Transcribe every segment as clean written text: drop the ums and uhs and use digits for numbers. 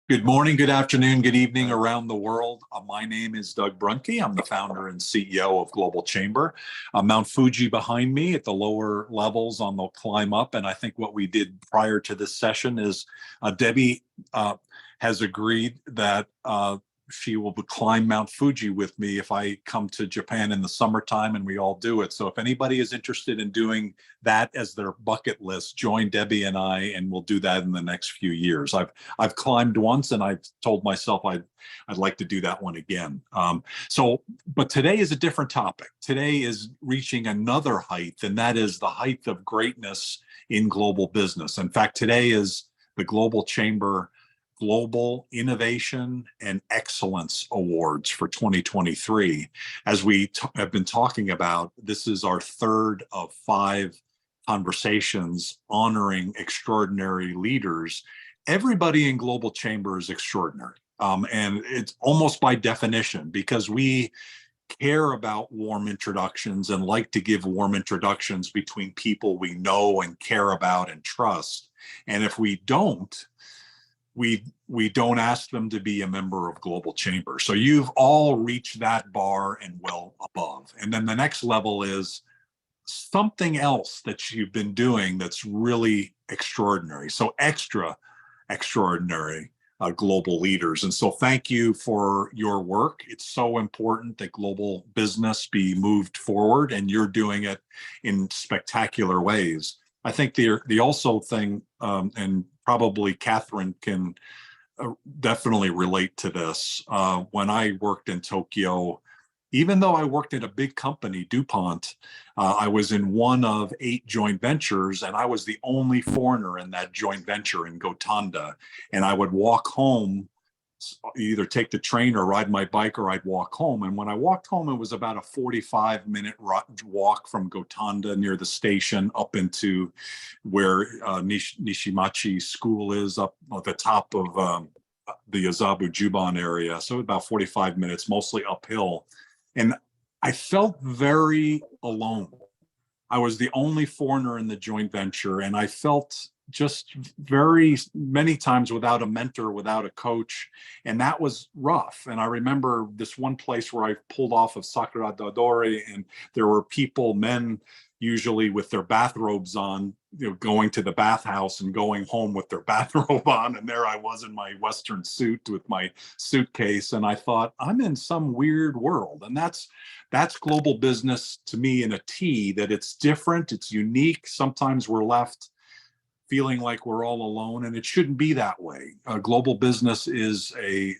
Good morning, good afternoon, good evening around the world. My name is Doug Brunke. I'm the founder and CEO of Global Chamber. Mount Fuji behind me at the lower levels on the climb up. And I think what we did prior to this session is Debbie has agreed that she will climb Mount Fuji with me if I come to Japan in the summertime, and we all do it. So if anybody is interested in doing that as their bucket list, join Debbie and I, and we'll do that in the next few years. I've climbed once, and I've told myself I'd like to do that one again. But today is a different topic. Today is reaching another height, and that is the height of greatness in global business. In fact, today is the Global Chamber Global Innovation and Excellence Awards for 2023. As we have been talking about, this is our third of 5 conversations honoring extraordinary leaders. Everybody in Global Chamber is extraordinary. And it's almost by definition, because we care about warm introductions and like to give warm introductions between people we know and care about and trust. And if we don't, we don't ask them to be a member of Global Chamber. So you've all reached that bar and well above. And then the next level is something else that you've been doing that's really extraordinary. So extraordinary global leaders. And so thank you for your work. It's so important that global business be moved forward, and you're doing it in spectacular ways. I think the also thing, and probably Catherine can definitely relate to this. When I worked in Tokyo, even though I worked at a big company, DuPont, I was in one of 8 joint ventures, and I was the only foreigner in that joint venture in Gotanda. And I would walk home, either take the train or ride my bike, or I'd walk home. And when I walked home, it was about a 45-minute walk from Gotanda near the station up into where Nishimachi School is, up at the top of the Azabu Juban area. So about 45 minutes, mostly uphill. And I felt very alone. I was the only foreigner in the joint venture, and I felt just very many times without a mentor, without a coach, and that was rough. And I remember this one place where I pulled off of Sakura Dodori, and there were people, men usually with their bathrobes on, going to the bathhouse and going home with their bathrobe on, and there I was in my Western suit with my suitcase, and I thought, I'm in some weird world. And that's global business to me in a T, that it's different, it's unique. Sometimes we're left feeling like we're all alone, and it shouldn't be that way. Global business is a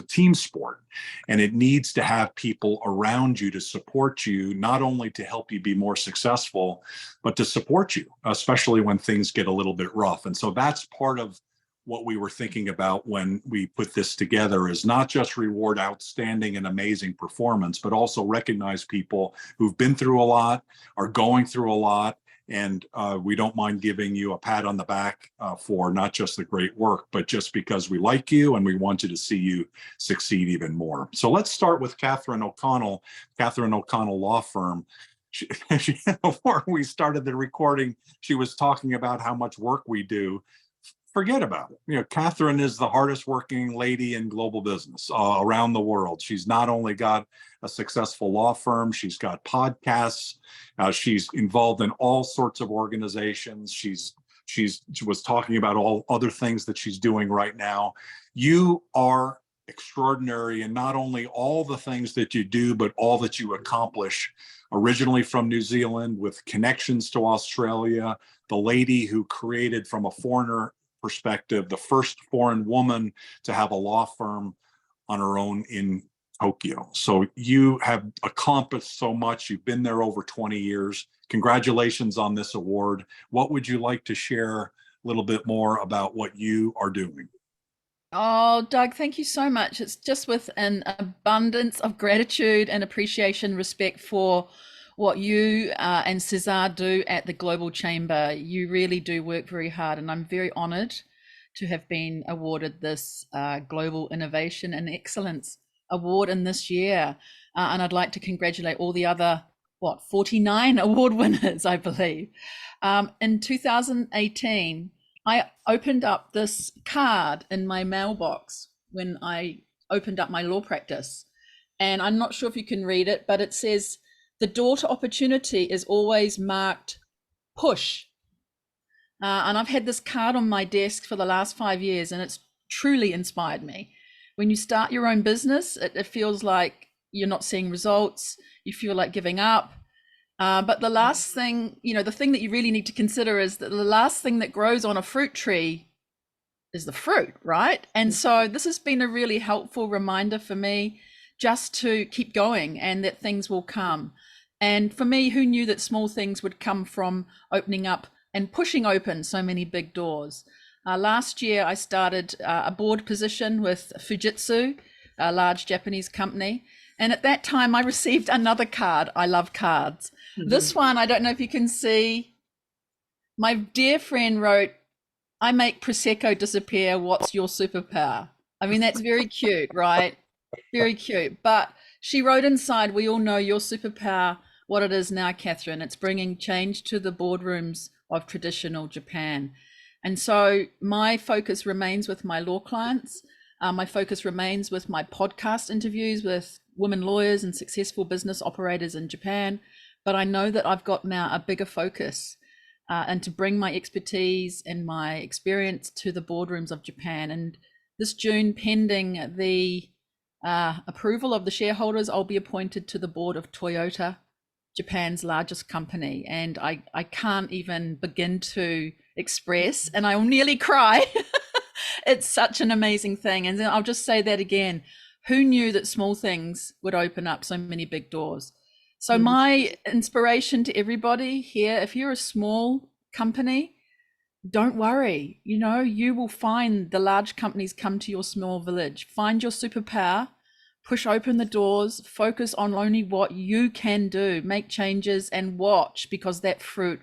team sport, and it needs to have people around you to support you, not only to help you be more successful, but to support you, especially when things get a little bit rough. And so that's part of what we were thinking about when we put this together, is not just reward outstanding and amazing performance, but also recognize people who've been through a lot, are going through a lot. And we don't mind giving you a pat on the back for not just the great work, but just because we like you and we want you to see you succeed even more. So let's start with Catherine O'Connell Law Firm. Before we started the recording, she was talking about how much work we do. Forget about it. Catherine is the hardest working lady in global business around the world. She's not only got a successful law firm, she's got podcasts. She's involved in all sorts of organizations. She was talking about all other things that she's doing right now. You are extraordinary in not only all the things that you do, but all that you accomplish. Originally from New Zealand with connections to Australia, the lady who created, from a foreigner perspective, the first foreign woman to have a law firm on her own in Tokyo. So you have accomplished so much. You've been there over 20 years. Congratulations on this award. What would you like to share a little bit more about what you are doing? Oh, Doug, thank you so much. It's just with an abundance of gratitude and appreciation, respect for what you and Cesar do at the Global Chamber. You really do work very hard, and I'm very honored to have been awarded this Global Innovation and Excellence Award in this year. And I'd like to congratulate all the other what, 49 award winners, I believe. In 2018, I opened up this card in my mailbox when I opened up my law practice. And I'm not sure if you can read it, but it says, the door to opportunity is always marked push. And I've had this card on my desk for the last 5 years, and it's truly inspired me. When you start your own business, it feels like you're not seeing results, you feel like giving up. But the last thing, the thing that you really need to consider is that the last thing that grows on a fruit tree is the fruit, right? And so this has been a really helpful reminder for me just to keep going and that things will come. And for me, who knew that small things would come from opening up and pushing open so many big doors? Last year, I started a board position with Fujitsu, a large Japanese company. And at that time, I received another card. I love cards. Mm-hmm. This one, I don't know if you can see. My dear friend wrote, I make Prosecco disappear. What's your superpower? I mean, that's very cute, right? Very cute. But she wrote inside, we all know your superpower, what it is now, Catherine. It's bringing change to the boardrooms of traditional Japan. And so my focus remains with my law clients. My focus remains with my podcast interviews with women lawyers and successful business operators in Japan. But I know that I've got now a bigger focus and to bring my expertise and my experience to the boardrooms of Japan. And this June, pending the approval of the shareholders, I'll be appointed to the board of Toyota, Japan's largest company. And I can't even begin to express, and I'll nearly cry. It's such an amazing thing. And then I'll just say that again. Who knew that small things would open up so many big doors? So my inspiration to everybody here, if you're a small company, don't worry. You will find the large companies come to your small village. Find your superpower, push open the doors, focus on only what you can do, make changes and watch, because that fruit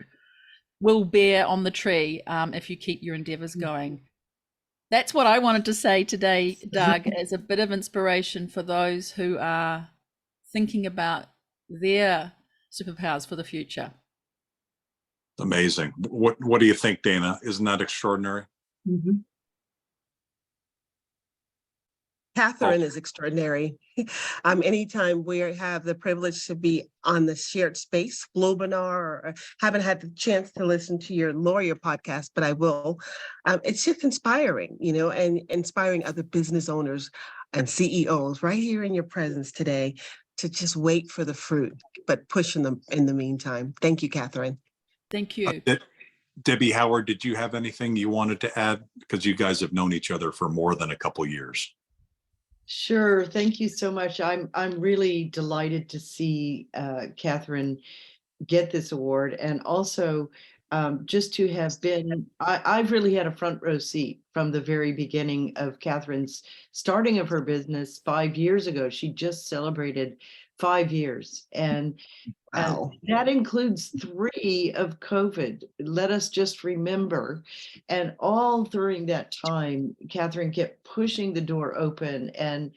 will bear on the tree if you keep your endeavors going. That's what I wanted to say today, Doug, as a bit of inspiration for those who are thinking about their superpowers for the future. Amazing. What do you think, Dana? Isn't that extraordinary? Mm-hmm. Catherine is extraordinary. Anytime we have the privilege to be on the shared space, Globinar, or haven't had the chance to listen to your lawyer podcast, but I will. It's just inspiring, and inspiring other business owners and CEOs right here in your presence today to just wait for the fruit, but pushing them in the meantime. Thank you, Catherine. Thank you. Debbie Howard, did you have anything you wanted to add? Because you guys have known each other for more than a couple years. Sure. Thank you so much. I'm really delighted to see Catherine get this award, and also just to have been, I've really had a front row seat from the very beginning of Catherine's starting of her business 5 years ago. She just celebrated 5 years, and wow. That includes 3 of COVID. Let us just remember. And all during that time, Catherine kept pushing the door open and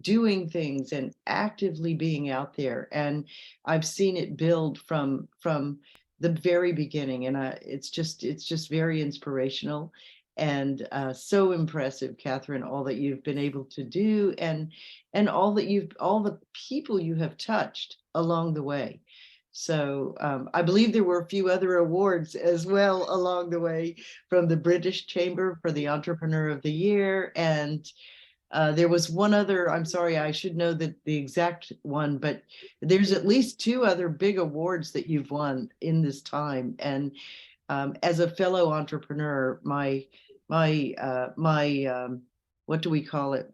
doing things and actively being out there. And I've seen it build from the very beginning. And it's just very inspirational and so impressive, Catherine, all that you've been able to do and all the people you have touched along the way. So I believe there were a few other awards as well along the way, from the British Chamber for the Entrepreneur of the Year. And there was one other, I'm sorry, I should know the exact one, but there's at least 2 other big awards that you've won in this time. And as a fellow entrepreneur, my what do we call it?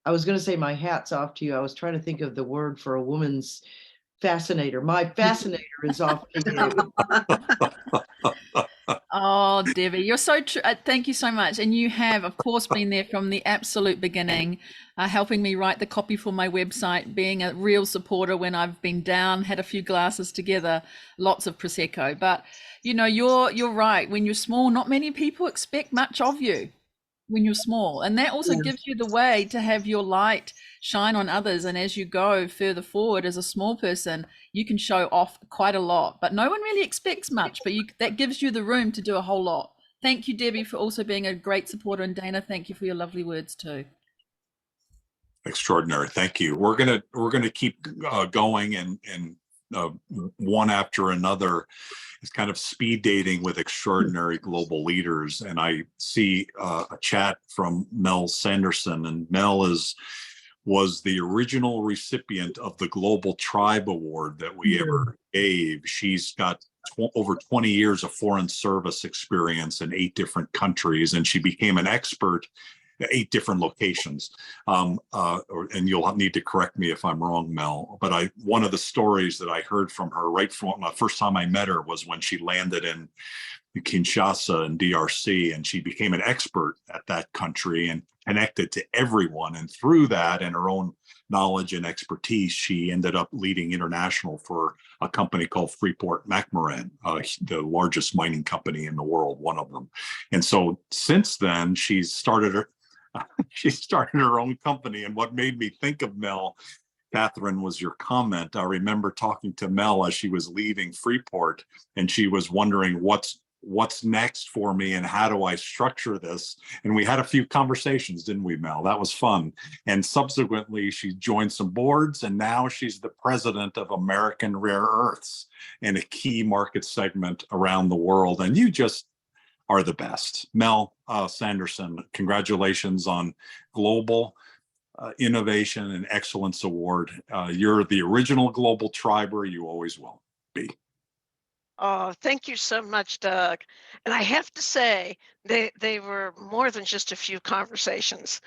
I was going to say my hat's off to you. I was trying to think of the word for a woman's fascinator. My fascinator is off to you. Oh, Debbie, you're so true. Thank you so much. And you have, of course, been there from the absolute beginning, helping me write the copy for my website, being a real supporter when I've been down, had a few glasses together, lots of Prosecco. But, you're right. When you're small, not many people expect much of you. when you're small. And that also Yeah. gives you the way to have your light shine on others. And as you go further forward as a small person, you can show off quite a lot, but no one really expects much, but that gives you the room to do a whole lot. Thank you, Debbie, for also being a great supporter. And Dana, thank you for your lovely words too. Extraordinary. Thank you. We're gonna keep going and one after another is kind of speed dating with extraordinary global leaders. And I see a chat from Mel Sanderson, and Mel was the original recipient of the Global Tribe Award that we ever gave. She's got over 20 years of foreign service experience in 8 different countries, and she became an expert 8 different locations. And you'll need to correct me if I'm wrong, Mel, but one of the stories that I heard from her right from the first time I met her was when she landed in Kinshasa and DRC, and she became an expert at that country and connected to everyone. And through that and her own knowledge and expertise, she ended up leading international for a company called Freeport-McMoRan, the largest mining company in the world, one of them. And so since then, she started her own company. And what made me think of Mel, Catherine, was your comment. I remember talking to Mel as she was leaving Freeport, and she was wondering what's next for me and how do I structure this? And we had a few conversations, didn't we, Mel? That was fun. And subsequently, she joined some boards, and now she's the president of American Rare Earths in a key market segment around the world. And you just are the best. Mel Sanderson, congratulations on Global Innovation and Excellence Award. You're the original Global Triber. You always will be. Oh, thank you so much, Doug. And I have to say, they were more than just a few conversations.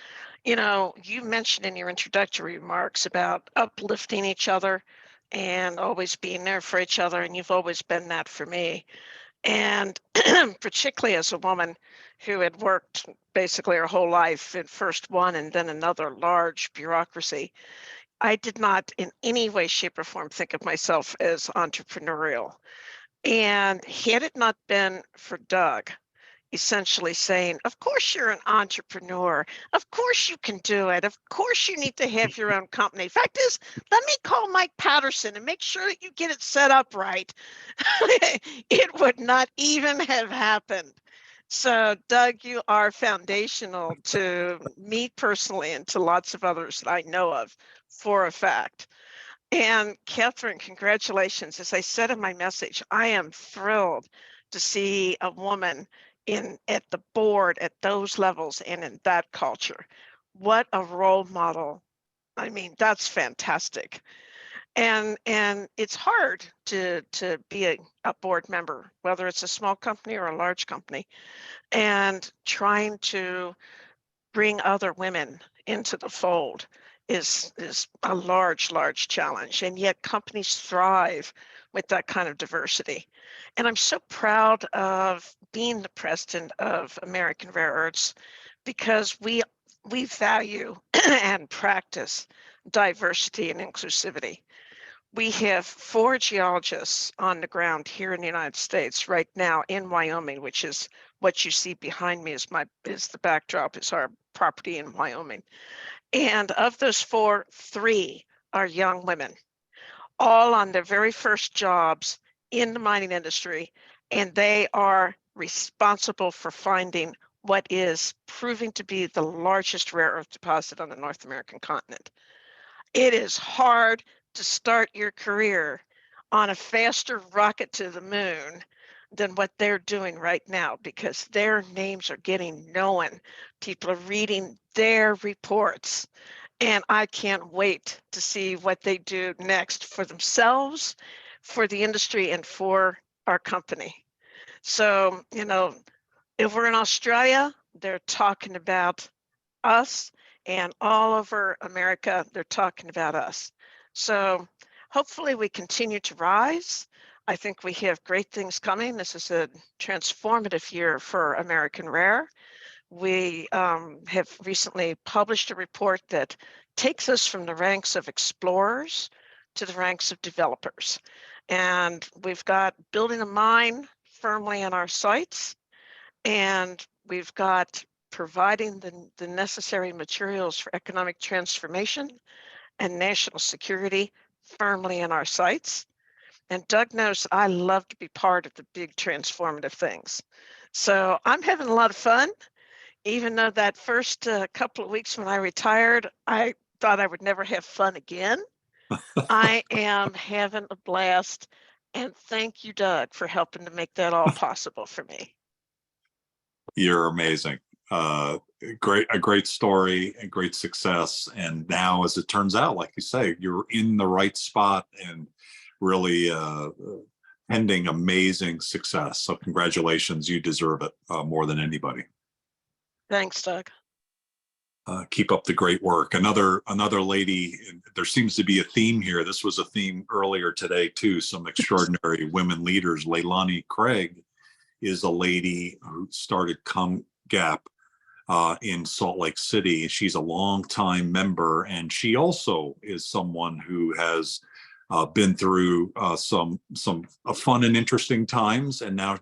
You know, you mentioned in your introductory remarks about uplifting each other and always being there for each other, and you've always been that for me. And particularly as a woman who had worked basically her whole life in first one and then another large bureaucracy, I did not in any way, shape, or form think of myself as entrepreneurial. And had it not been for Doug essentially saying, of course you're an entrepreneur, of course you can do it, of course you need to have your own company. Fact is, let me call Mike Patterson and make sure that you get it set up right. It would not even have happened. So Doug, you are foundational to me personally and to lots of others that I know of for a fact. And Catherine, congratulations. As I said in my message, I am thrilled to see a woman at the board at those levels and in that culture. What a role model. I mean, that's fantastic. And it's hard to be a board member, whether it's a small company or a large company, and trying to bring other women into the fold is a large challenge, and yet companies thrive with that kind of diversity. And I'm so proud of being the president of American Rare Earths because we value and practice diversity and inclusivity. We have 4 geologists on the ground here in the United States right now in Wyoming, which is what you see behind me is the backdrop, is our property in Wyoming. And of those 4, 3 are young women, all on their very first jobs in the mining industry, and they are responsible for finding what is proving to be the largest rare earth deposit on the North American continent. It is hard to start your career on a faster rocket to the moon than what they're doing right now, because their names are getting known. People are reading their reports, and I can't wait to see what they do next for themselves, for the industry, and for our company. So, you know, if we're in Australia, they're talking about us, and all over America, they're talking about us. So hopefully we continue to rise. I think we have great things coming. This is a transformative year for American Rare. We have recently published a report that takes us from the ranks of explorers to the ranks of developers. And we've got building a mine firmly in our sights, and we've got providing the necessary materials for economic transformation and national security firmly in our sights. And Doug knows I love to be part of the big transformative things. So I'm having a lot of fun, even though that first couple of weeks when I retired, I thought I would never have fun again. I am having a blast. And thank you, Doug, for helping to make that all possible for me. You're amazing. A great story and great success. And now, as it turns out, like you say, you're in the right spot and really pending amazing success. So congratulations, you deserve it more than anybody. Thanks, Doug. Keep up the great work. Another lady, there seems to be a theme here. This was a theme earlier today too. Some extraordinary women leaders. Leilani Craig is a lady who started ComGap in Salt Lake City. She's a longtime member, and she also is someone who has been through some fun and interesting times, and now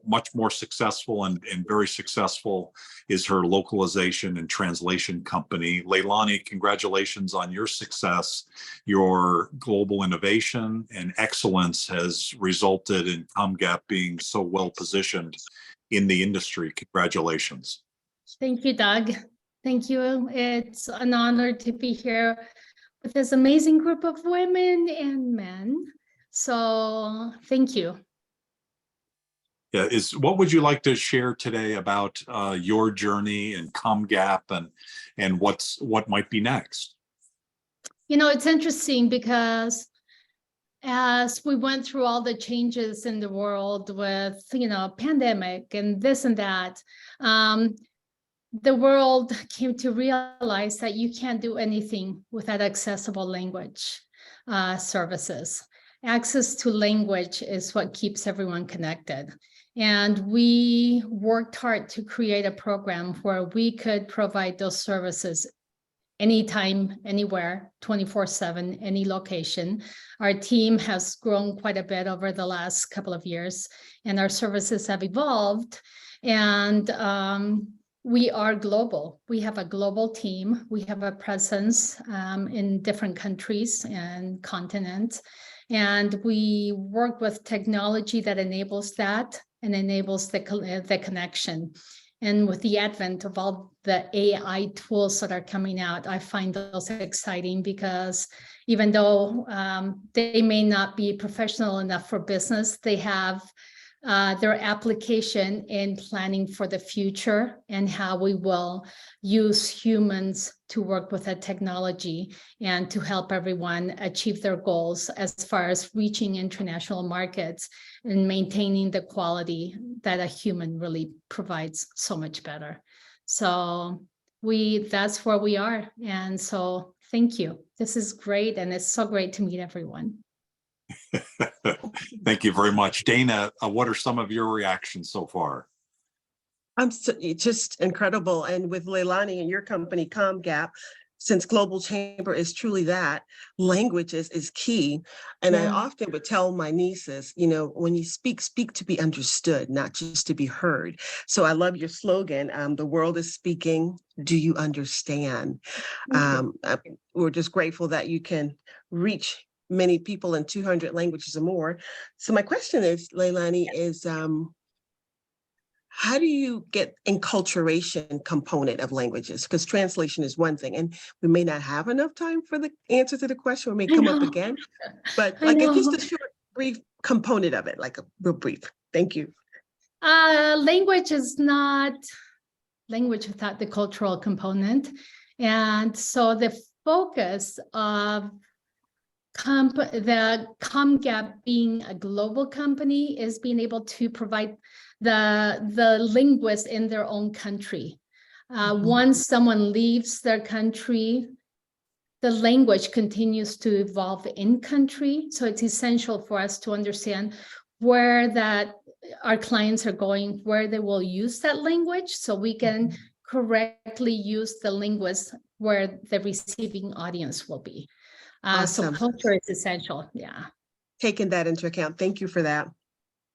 much more successful and very successful is her localization and translation company. Leilani, congratulations on your success. Your global innovation and excellence has resulted in ComGap being so well positioned in the industry. Congratulations. Thank you, Doug. Thank you. It's an honor to be here with this amazing group of women and men. So thank you. Yeah, what would you like to share today about your journey and ComGap and what might be next? You know, it's interesting because as we went through all the changes in the world with, pandemic and this and that, the world came to realize that you can't do anything without accessible language services. Access to language is what keeps everyone connected. And we worked hard to create a program where we could provide those services anytime, anywhere, 24/7, any location. Our team has grown quite a bit over the last couple of years, and our services have evolved. And we are global. We have a global team. We have a presence in different countries and continents. And we work with technology that enables that and enables the connection. And with the advent of all the AI tools that are coming out, I find those exciting because even though they may not be professional enough for business, they have their application in planning for the future and how we will use humans to work with that technology and to help everyone achieve their goals as far as reaching international markets and maintaining the quality that a human really provides so much better. So that's where we are. And so thank you. This is great. And it's so great to meet everyone. Thank you very much. Dana, what are some of your reactions so far? It's just incredible. And with Leilani and your company, ComGap, since Global Chamber is truly that, language is key. And I often would tell my nieces, when you speak to be understood, not just to be heard. So I love your slogan, the world is speaking, do you understand? We're just grateful that you can reach many people in 200 languages or more. So my question is, Leilani, is how do you get enculturation component of languages? Because translation is one thing, and we may not have enough time for the answer to the question, or may come up again. But just a short, brief component of it, like a real brief. Thank you. Language is not language without the cultural component. And so the focus of the ComGap being a global company is being able to provide the linguists in their own country. Once someone leaves their country, the language continues to evolve in country. So it's essential for us to understand where that our clients are going, where they will use that language, so we can correctly use the linguist where the receiving audience will be. So Awesome. culture is essential. Yeah. Taking that into account. Thank you for that.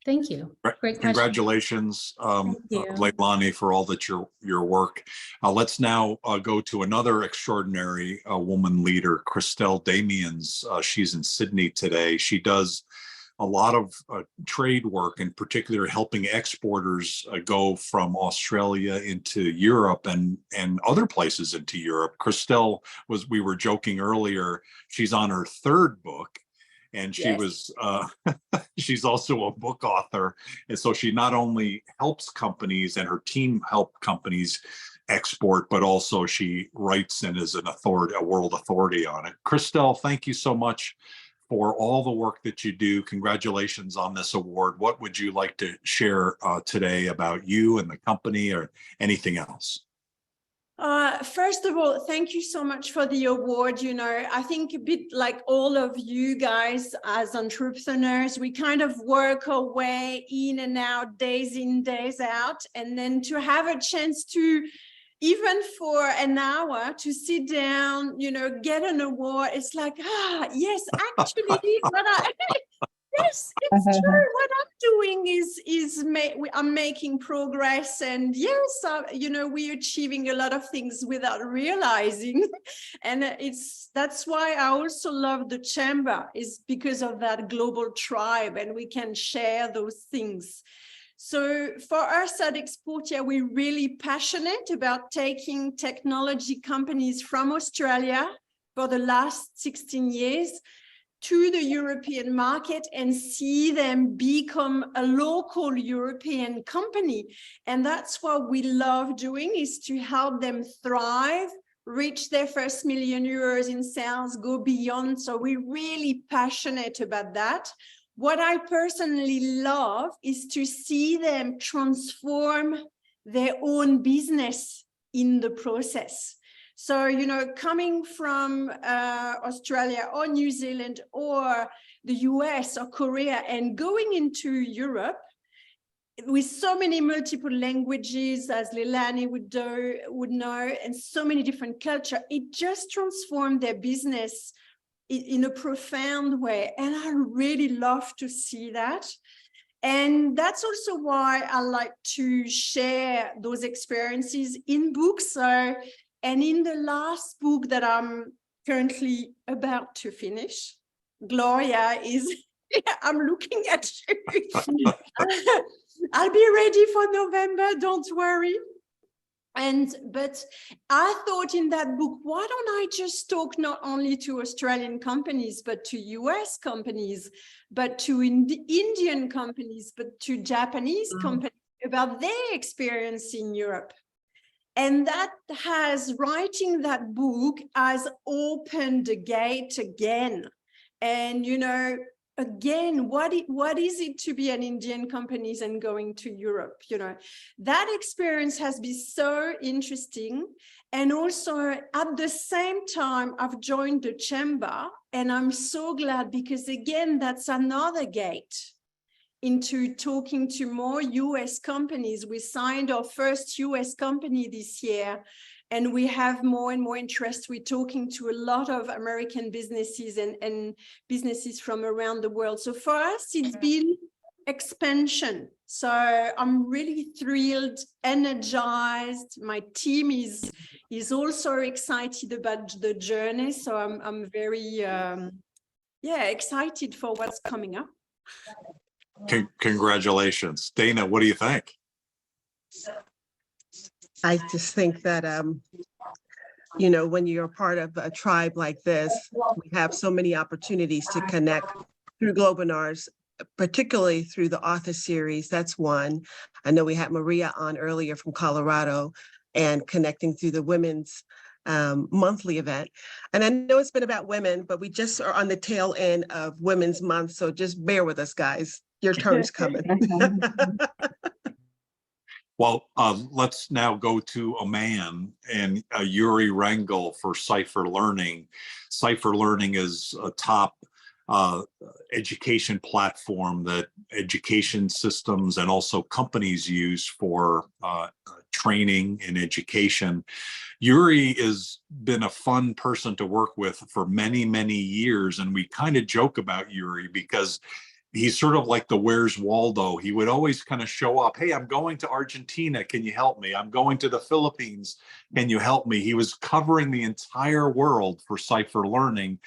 Thank you. Great question. Congratulations, Thank you. Leilani, for all that your work. Let's now go to another extraordinary woman leader, Christelle Damiens. She's in Sydney today. She does a lot of trade work, in particular helping exporters go from Australia into Europe and other places into Europe. Christelle we were joking earlier, she's on her third book, and she was she's also a book author. And so she not only helps companies, and her team help companies export, but also she writes and is an authority, a world authority on it. Christelle, thank you so much for all the work that you do. Congratulations on this award. What would you like to share today about you and the company, or anything else? First of all, thank you so much for the award. You know, I think a bit like all of you guys as entrepreneurs, we kind of work our way in and out, days in, days out, and then to have a chance to, even for an hour, to sit down, you know, get an award, it's like, yes, actually, yes, it's true. What I'm doing I'm making progress, and yes, you know, we're achieving a lot of things without realizing, and that's why I also love the chamber, is because of that global tribe, and we can share those things. So for us at Exportia, we're really passionate about taking technology companies from Australia for the last 16 years to the European market and see them become a local European company. And that's what we love doing, is to help them thrive, reach their first €1 million in sales, go beyond. So we're really passionate about that. What I personally love is to see them transform their own business in the process. So, you know, coming from Australia or New Zealand or the US or Korea and going into Europe with so many multiple languages, as Leilani would know, and so many different cultures, it just transformed their business in a profound way. And I really love to see that. And that's also why I like to share those experiences in books. So, and in the last book that I'm currently about to finish, Gloria is, I'm looking at you. I'll be ready for November, don't worry. But I thought in that book, why don't I just talk not only to Australian companies, but to US companies, but to Indian companies, but to Japanese companies about their experience in Europe. And that writing that book has opened the gate again. And, you know, again, what is it to be an Indian company and going to Europe? You know, that experience has been so interesting. And also at the same time, I've joined the chamber, and I'm so glad, because again, that's another gate into talking to more US companies. We signed our first US company this year, and we have more and more interest. We're talking to a lot of American businesses and businesses from around the world. So for us, it's been expansion. So I'm really thrilled, energized. My team is also excited about the journey. So I'm very, excited for what's coming up. Congratulations. Dana, what do you think? I just think that, you know, when you're part of a tribe like this, we have so many opportunities to connect through Globinars, particularly through the author series. That's one. I know we had Maria on earlier from Colorado, and connecting through the women's monthly event. And I know it's been about women, but we just are on the tail end of Women's Month. So just bear with us, guys. Your turn's coming. Well, let's now go to a man, and Yuri Rangel for Cipher Learning. Cipher Learning is a top education platform that education systems and also companies use for training and education. Yuri has been a fun person to work with for many, many years, and we kind of joke about Yuri because he's sort of like the Where's Waldo. He would always kind of show up. Hey, I'm going to Argentina. Can you help me? I'm going to the Philippines. Can you help me? He was covering the entire world for Cipher Learning.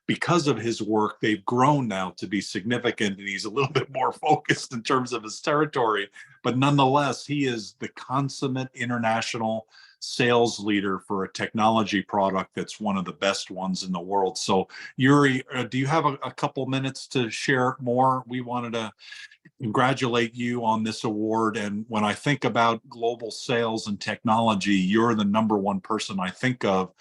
Because of his work, they've grown now to be significant, and he's a little bit more focused in terms of his territory. But nonetheless, he is the consummate international sales leader for a technology product that's one of the best ones in the world. So Yuri, do you have a couple minutes to share more? We wanted to congratulate you on this award. And when I think about global sales and technology, you're the number one person I think of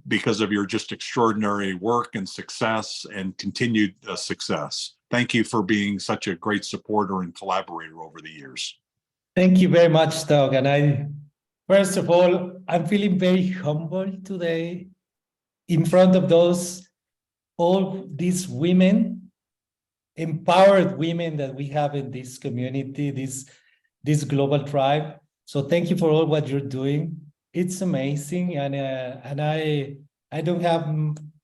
because of your just extraordinary work and success and continued success. Thank you for being such a great supporter and collaborator over the years. Thank you very much, Doug. And first of all, I'm feeling very humble today in front of all these women, empowered women that we have in this community, this global tribe. So thank you for all what you're doing. It's amazing, and I don't have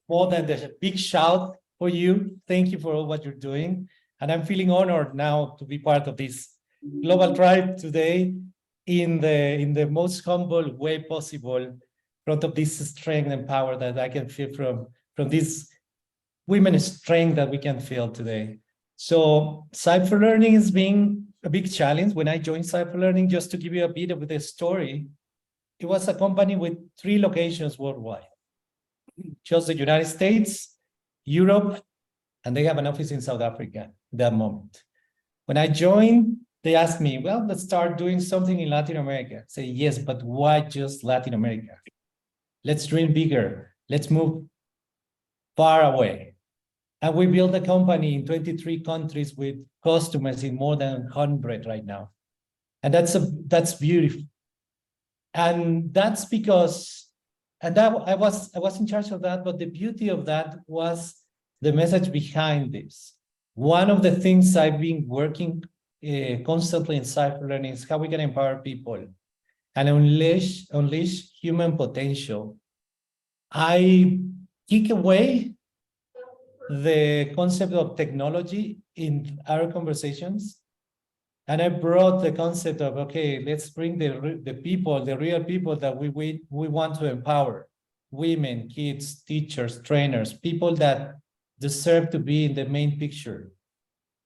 more than a big shout for you. Thank you for all what you're doing, and I'm feeling honored now to be part of this global tribe today in the most humble way possible, in front of this strength and power that I can feel from this women's strength that we can feel today. So Cipher Learning has been a big challenge. When I joined Cipher Learning, just to give you a bit of the story, it was a company with 3 locations worldwide. Just the United States, Europe, and they have an office in South Africa at that moment. When I joined, they asked me, well, let's start doing something in Latin America. I say, yes, but why just Latin America? Let's dream bigger. Let's move far away. And we built a company in 23 countries with customers in more than 100 right now. And that's beautiful. And that's because, and that I was in charge of that, but the beauty of that was the message behind this. One of the things I've been working constantly in Cipher Learning is how we can empower people and unleash human potential. I kick away the concept of technology in our conversations. And I brought the concept of, okay, let's bring the people, the real people that we want to empower. Women, kids, teachers, trainers, people that deserve to be in the main picture.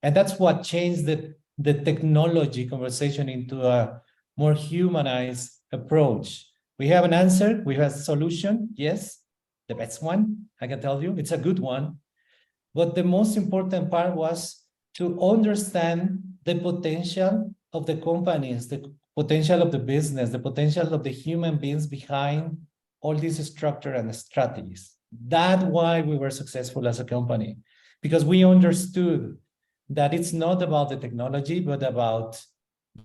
And that's what changed the technology conversation into a more humanized approach. We have an answer, we have a solution, yes, the best one, I can tell you, it's a good one. But the most important part was to understand the potential of the companies, the potential of the business, the potential of the human beings behind all this structure and strategies. That's why we were successful as a company, because we understood that it's not about the technology, but about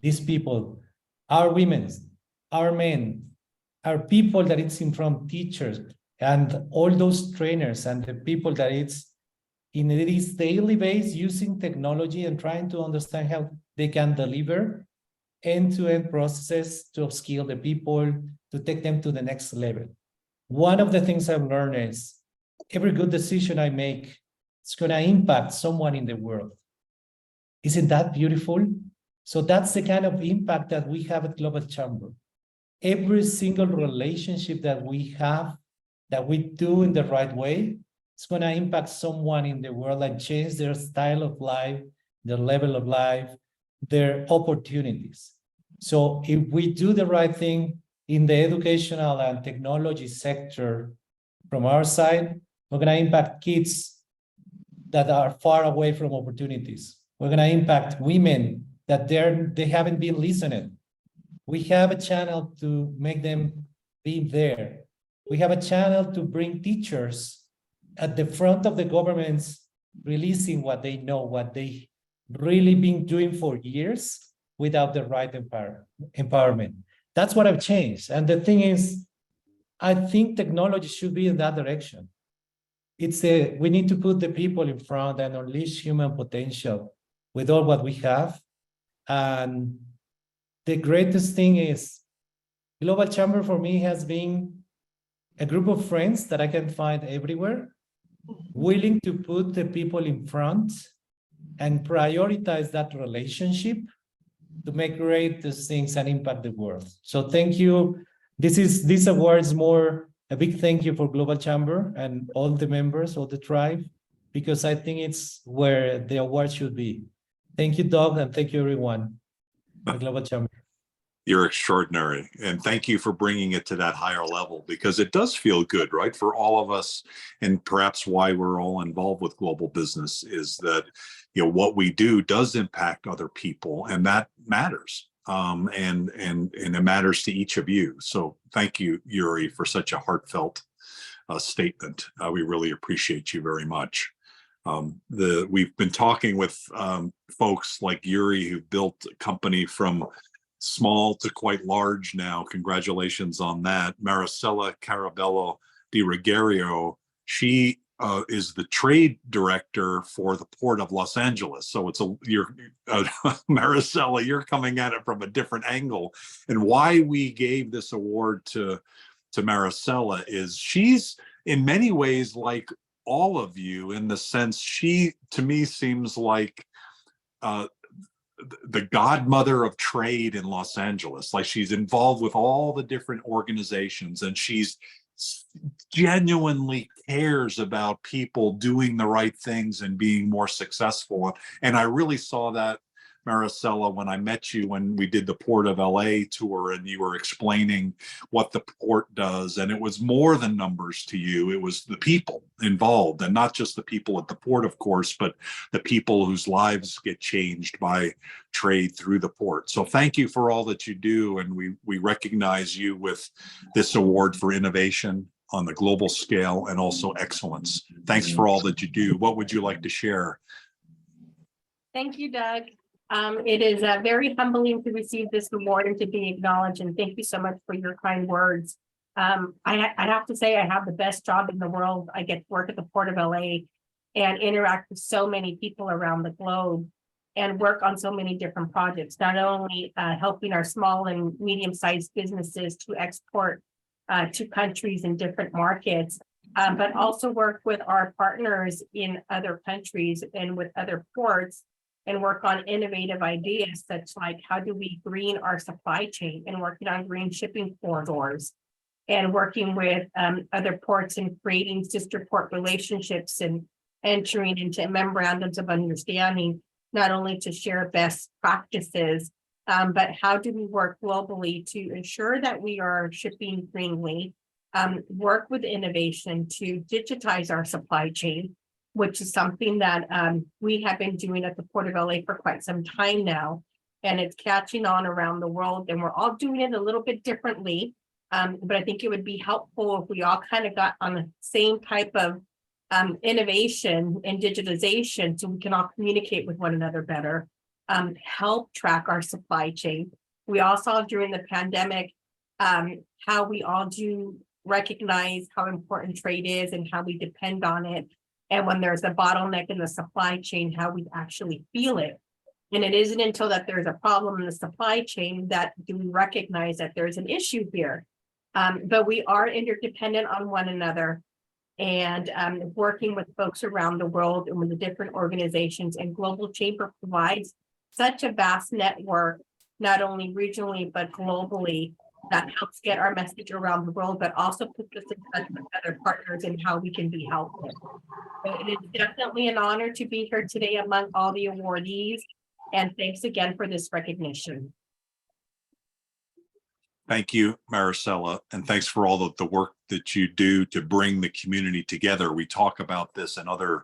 these people, our women, our men, our people that it's in from teachers and all those trainers and the people that it's in this daily base using technology and trying to understand how they can deliver end-to-end processes to upskill the people, to take them to the next level. One of the things I've learned is every good decision I make, it's going to impact someone in the world. Isn't that beautiful? So that's the kind of impact that we have at Global Chamber. Every single relationship that we have, that we do in the right way, it's going to impact someone in the world and change their style of life, their level of life, their opportunities. So if we do the right thing in the educational and technology sector from our side, we're going to impact kids that are far away from opportunities. We're going to impact women that they haven't been listening. We have a channel to make them be there. We have a channel to bring teachers at the front of the governments, releasing what they know, what they really been doing for years without the right empowerment. That's what I've changed. And the thing is, I think technology should be in that direction. We need to put the people in front and unleash human potential with all what we have. And the greatest thing is Global Chamber for me has been a group of friends that I can find everywhere, willing to put the people in front and prioritize that relationship to make great these things and impact the world. So thank you. This award's more a big thank you for Global Chamber and all the members of the tribe, because I think it's where the award should be. Thank you, Doug, and thank you, everyone, the Global Chamber. You're extraordinary. And thank you for bringing it to that higher level, because it does feel good, right? For all of us, and perhaps why we're all involved with global business is that, what we do does impact other people, and that matters. And it matters to each of you. So thank you, Yuri, for such a heartfelt statement. We really appreciate you very much. We've been talking with folks like Yuri, who built a company from small to quite large now. Congratulations on that. Maricela Carabello Di Rigario, she is the trade director for the Port of Los Angeles. So Maricela, you're coming at it from a different angle. And why we gave this award to Maricela is she's in many ways like all of you, in the sense she, to me, seems like the godmother of trade in Los Angeles. Like, she's involved with all the different organizations, and she's genuinely cares about people doing the right things and being more successful. And I really saw that, Maricela, when I met you when we did the Port of LA tour, and you were explaining what the port does. And it was more than numbers to you. It was the people involved, and not just the people at the port, of course, but the people whose lives get changed by trade through the port. So thank you for all that you do. And we recognize you with this award for innovation on the global scale and also excellence. Thanks for all that you do. What would you like to share? Thank you, Doug. It is very humbling to receive this award and to be acknowledged, and thank you so much for your kind words. I have to say I have the best job in the world. I get to work at the Port of LA and interact with so many people around the globe and work on so many different projects, not only helping our small and medium-sized businesses to export to countries in different markets, but also work with our partners in other countries and with other ports, and work on innovative ideas such like how do we green our supply chain, and working on green shipping corridors, and working with other ports and creating sister port relationships and entering into memorandums of understanding, not only to share best practices, but how do we work globally to ensure that we are shipping greenly, work with innovation to digitize our supply chain, which is something that we have been doing at the Port of LA for quite some time now, and it's catching on around the world, and we're all doing it a little bit differently, but I think it would be helpful if we all kind of got on the same type of innovation and digitization, so we can all communicate with one another better, help track our supply chain. We all saw during the pandemic how we all do recognize how important trade is and how we depend on it. And when there's a bottleneck in the supply chain, how we actually feel it. And it isn't until that there's a problem in the supply chain that do we recognize that there's an issue here. But we are interdependent on one another, and working with folks around the world and with the different organizations, and Global Chamber provides such a vast network, not only regionally, but globally, that helps get our message around the world, but also puts us in touch with other partners and how we can be helpful. So it is definitely an honor to be here today among all the awardees, and thanks again for this recognition. Thank you, Maricela, and thanks for all the work that you do to bring the community together. We talk about this in other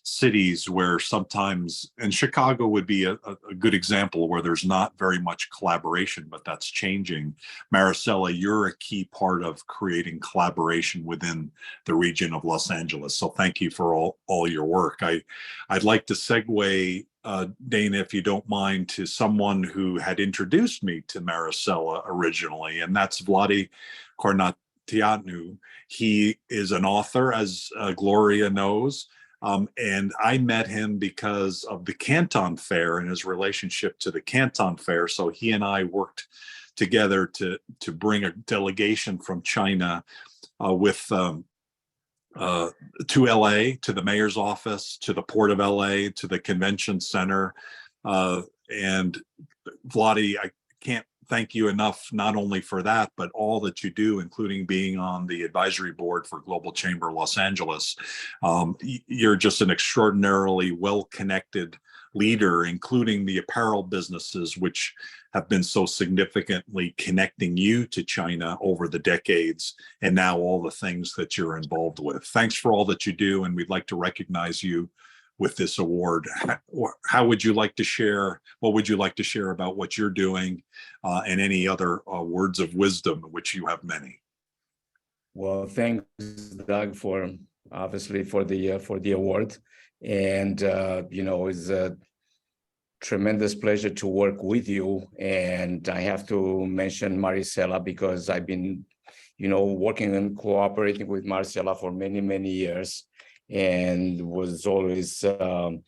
cities where sometimes, and Chicago would be a good example where there's not very much collaboration, but that's changing. Maricela, you're a key part of creating collaboration within the region of Los Angeles. So thank you for all your work. I'd like to segue, Dana, if you don't mind, to someone who had introduced me to Maricela originally, and that's Vladi Cornatianu. He is an author, as Gloria knows. And I met him because of the Canton Fair and his relationship to the Canton Fair. So he and I worked together to bring a delegation from China with to LA, to the mayor's office, to the Port of LA, to the convention center. And Vladi, I can't thank you enough, not only for that, but all that you do, including being on the advisory board for Global Chamber Los Angeles. You're just an extraordinarily well-connected leader, including the apparel businesses, which have been so significantly connecting you to China over the decades, and now all the things that you're involved with. Thanks for all that you do, and we'd like to recognize you with this award. How would you like to share, what would you like to share about what you're doing, and any other words of wisdom, which you have many? Well, thanks, Doug, for obviously for the award. And it's a tremendous pleasure to work with you. And I have to mention Maricela, because I've been working and cooperating with Maricela for many, many years, and was always a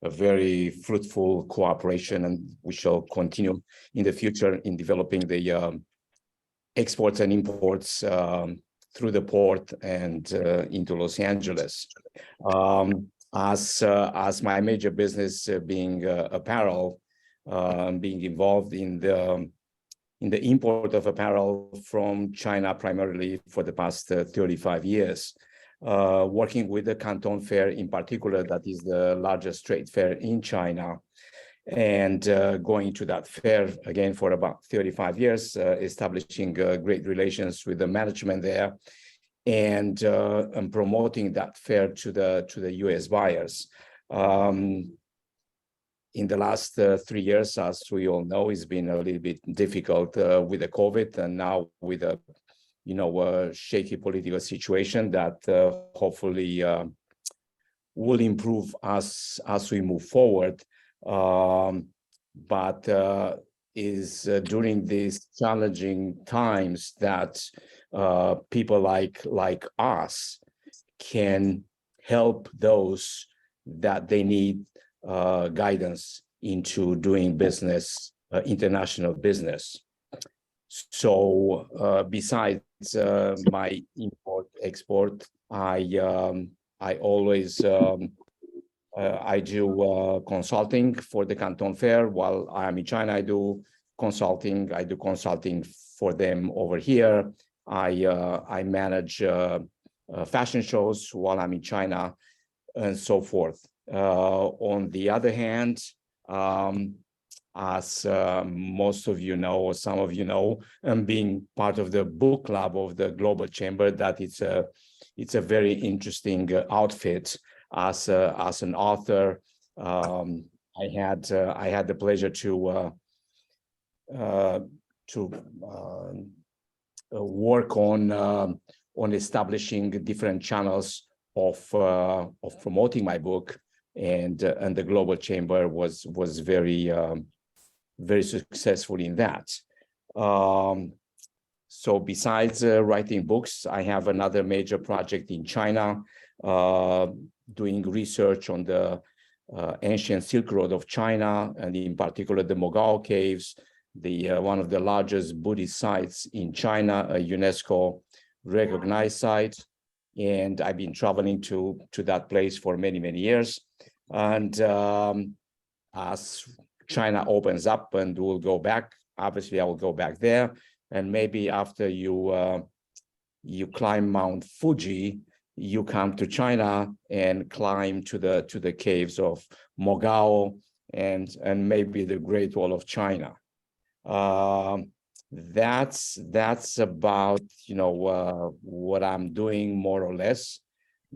very fruitful cooperation, and we shall continue in the future in developing the exports and imports through the port and into Los Angeles. As my major business being apparel, being involved in the import of apparel from China primarily for the past 35 years. Working with the Canton Fair in particular, that is the largest trade fair in China, and going to that fair again for about 35 years, establishing great relations with the management there, and promoting that fair to the US buyers. In the last 3 years, as we all know, it's been a little bit difficult with the COVID, and now with a shaky political situation that hopefully will improve as we move forward. But is during these challenging times that people like us can help those that they need guidance into doing business, international business. So besides my import export, I always I do consulting for the Canton Fair. While I am in China, I do consulting. I do consulting for them over here. I manage fashion shows while I'm in China, and so forth. On the other hand, as most of you know, or some of you know, and being part of the book club of the Global Chamber, that it's a very interesting outfit. As an author, I had the pleasure to work on establishing different channels of promoting my book, and the Global Chamber was very very successful in that. So besides writing books, I have another major project in China, doing research on the ancient Silk Road of China, and in particular the Mogao Caves, one of the largest Buddhist sites in China, a UNESCO recognized site. And I've been traveling to that place for many, many years. And as China opens up and we'll go back, obviously I will go back there. And maybe after you climb Mount Fuji, you come to China and climb to the caves of Mogao and maybe the Great Wall of China. That's about what I'm doing more or less,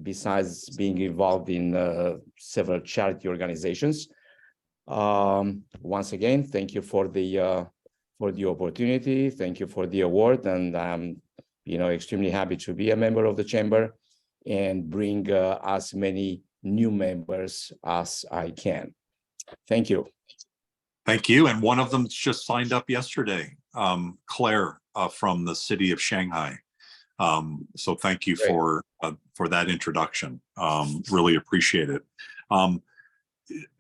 besides being involved in several charity organizations. Once again, thank you for the opportunity. Thank you for the award, and I'm extremely happy to be a member of the chamber and bring as many new members as I can. Thank you. Thank you. And one of them just signed up yesterday, Claire from the city of Shanghai. So thank you for that introduction. Really appreciate it.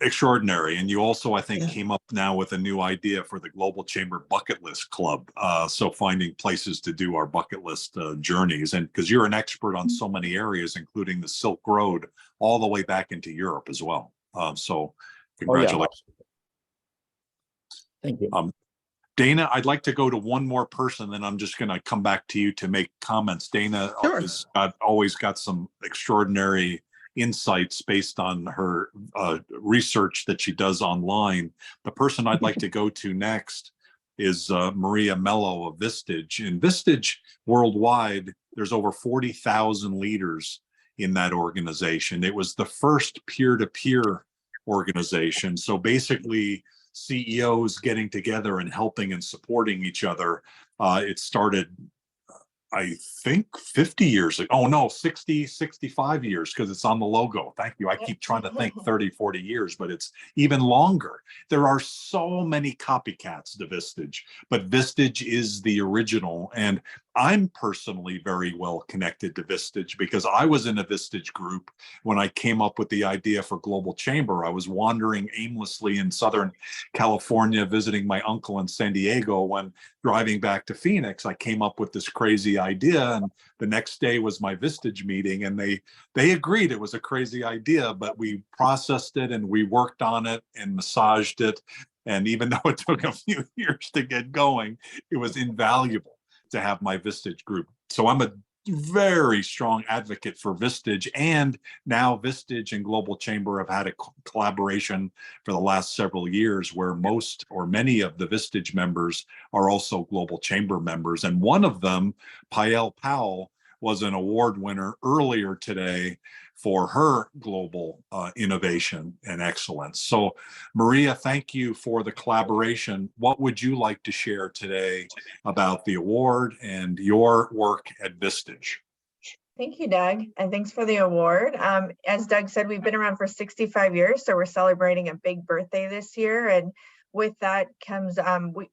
extraordinary. And you also, I think, Yeah. came up now with a new idea for the Global Chamber Bucket List Club. So finding places to do our bucket list journeys. And because you're an expert on so many areas, including the Silk Road, all the way back into Europe as well. So congratulations. Oh, yeah. Thank you. Dana, I'd like to go to one more person, then I'm just going to come back to you to make comments. Dana Sure. has always got some extraordinary insights based on her research that she does online. The person I'd like to go to next is Maria Mello of Vistage. In Vistage worldwide, there's over 40,000 leaders in that organization. It was the first peer-to-peer organization. So basically, CEOs getting together and helping and supporting each other. It started, I think 50 years ago. Oh no, 60, 65 years, because it's on the logo. Thank you. I keep trying to think 30, 40 years, but it's even longer. There are so many copycats to Vistage, but Vistage is the original. And I'm personally very well connected to Vistage because I was in a Vistage group when I came up with the idea for Global Chamber. I was wandering aimlessly in Southern California, visiting my uncle in San Diego. When driving back to Phoenix, I came up with this crazy idea. And the next day was my Vistage meeting, and they agreed it was a crazy idea, but we processed it and we worked on it and massaged it. And even though it took a few years to get going, it was invaluable to have my Vistage group. So I'm a very strong advocate for Vistage, and now Vistage and Global Chamber have had a collaboration for the last several years where most or many of the Vistage members are also Global Chamber members. And one of them, Pael Powell, was an award winner earlier today for her global innovation and excellence. So Maria, thank you for the collaboration. What would you like to share today about the award and your work at Vistage? Thank you, Doug, and thanks for the award. As Doug said, we've been around for 65 years, so we're celebrating a big birthday this year. And with that comes,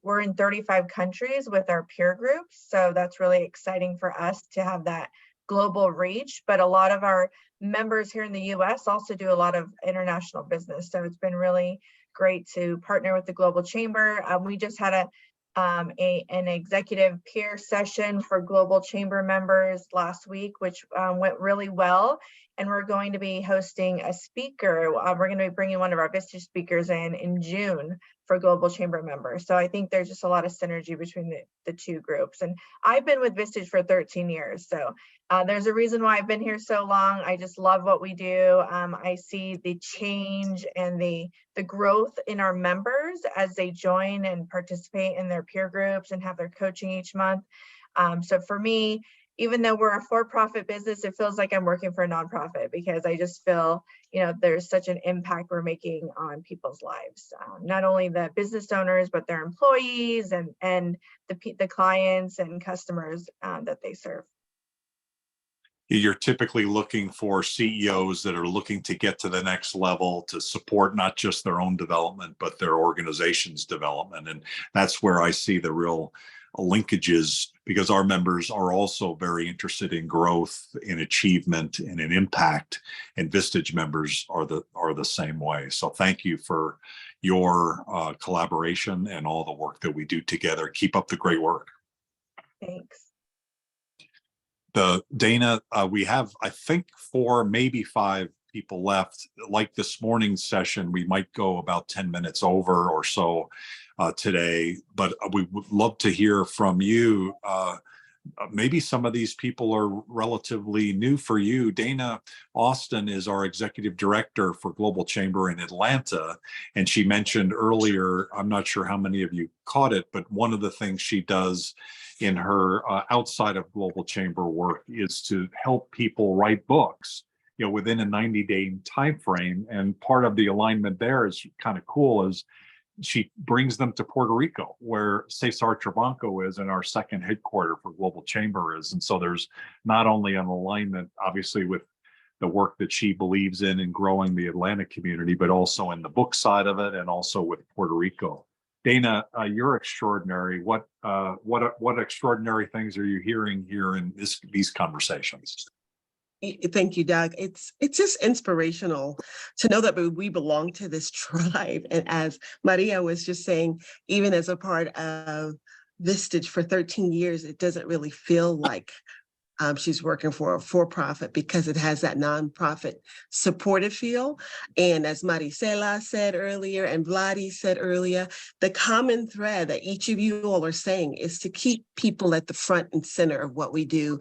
we're in 35 countries with our peer groups, so that's really exciting for us to have that global reach. But a lot of our members here in the US also do a lot of international business, so it's been really great to partner with the Global Chamber. We just had an executive peer session for Global Chamber members last week, which went really well. And we're going to be hosting a speaker. We're going to be bringing one of our Vistage speakers in June for Global Chamber members. So I think there's just a lot of synergy between the two groups. And I've been with Vistage for 13 years. So there's a reason why I've been here so long. I just love what we do. I see the change and the growth in our members as they join and participate in their peer groups and have their coaching each month. So for me, even though we're a for-profit business, it feels like I'm working for a nonprofit because I just feel, there's such an impact we're making on people's lives. Not only the business owners, but their employees and the clients and customers that they serve. You're typically looking for CEOs that are looking to get to the next level to support not just their own development, but their organization's development. And that's where I see the real linkages, because our members are also very interested in growth, in achievement, and in impact. And Vistage members are the same way. So thank you for your collaboration and all the work that we do together. Keep up the great work. Thanks. Dana, we have, I think, 4, maybe 5 people left. Like this morning's session, we might go about 10 minutes over or so today, but we would love to hear from you. Maybe some of these people are relatively new for you. Dana Austin is our executive director for Global Chamber in Atlanta. And she mentioned earlier, I'm not sure how many of you caught it, but one of the things she does in her outside of Global Chamber work is to help people write books, within a 90-day time frame. And part of the alignment there is kind of cool, is she brings them to Puerto Rico, where Cesar Trabanco is, and our second headquarter for Global Chamber is. And so there's not only an alignment, obviously, with the work that she believes in growing the Atlantic community, but also in the book side of it, and also with Puerto Rico. Dana, you're extraordinary. What extraordinary things are you hearing here in these conversations? Thank you, Doug. It's just inspirational to know that we belong to this tribe. And as Maria was just saying, even as a part of Vistage for 13 years, it doesn't really feel like she's working for a for-profit because it has that nonprofit supportive feel. And as Maricela said earlier and Vladi said earlier, the common thread that each of you all are saying is to keep people at the front and center of what we do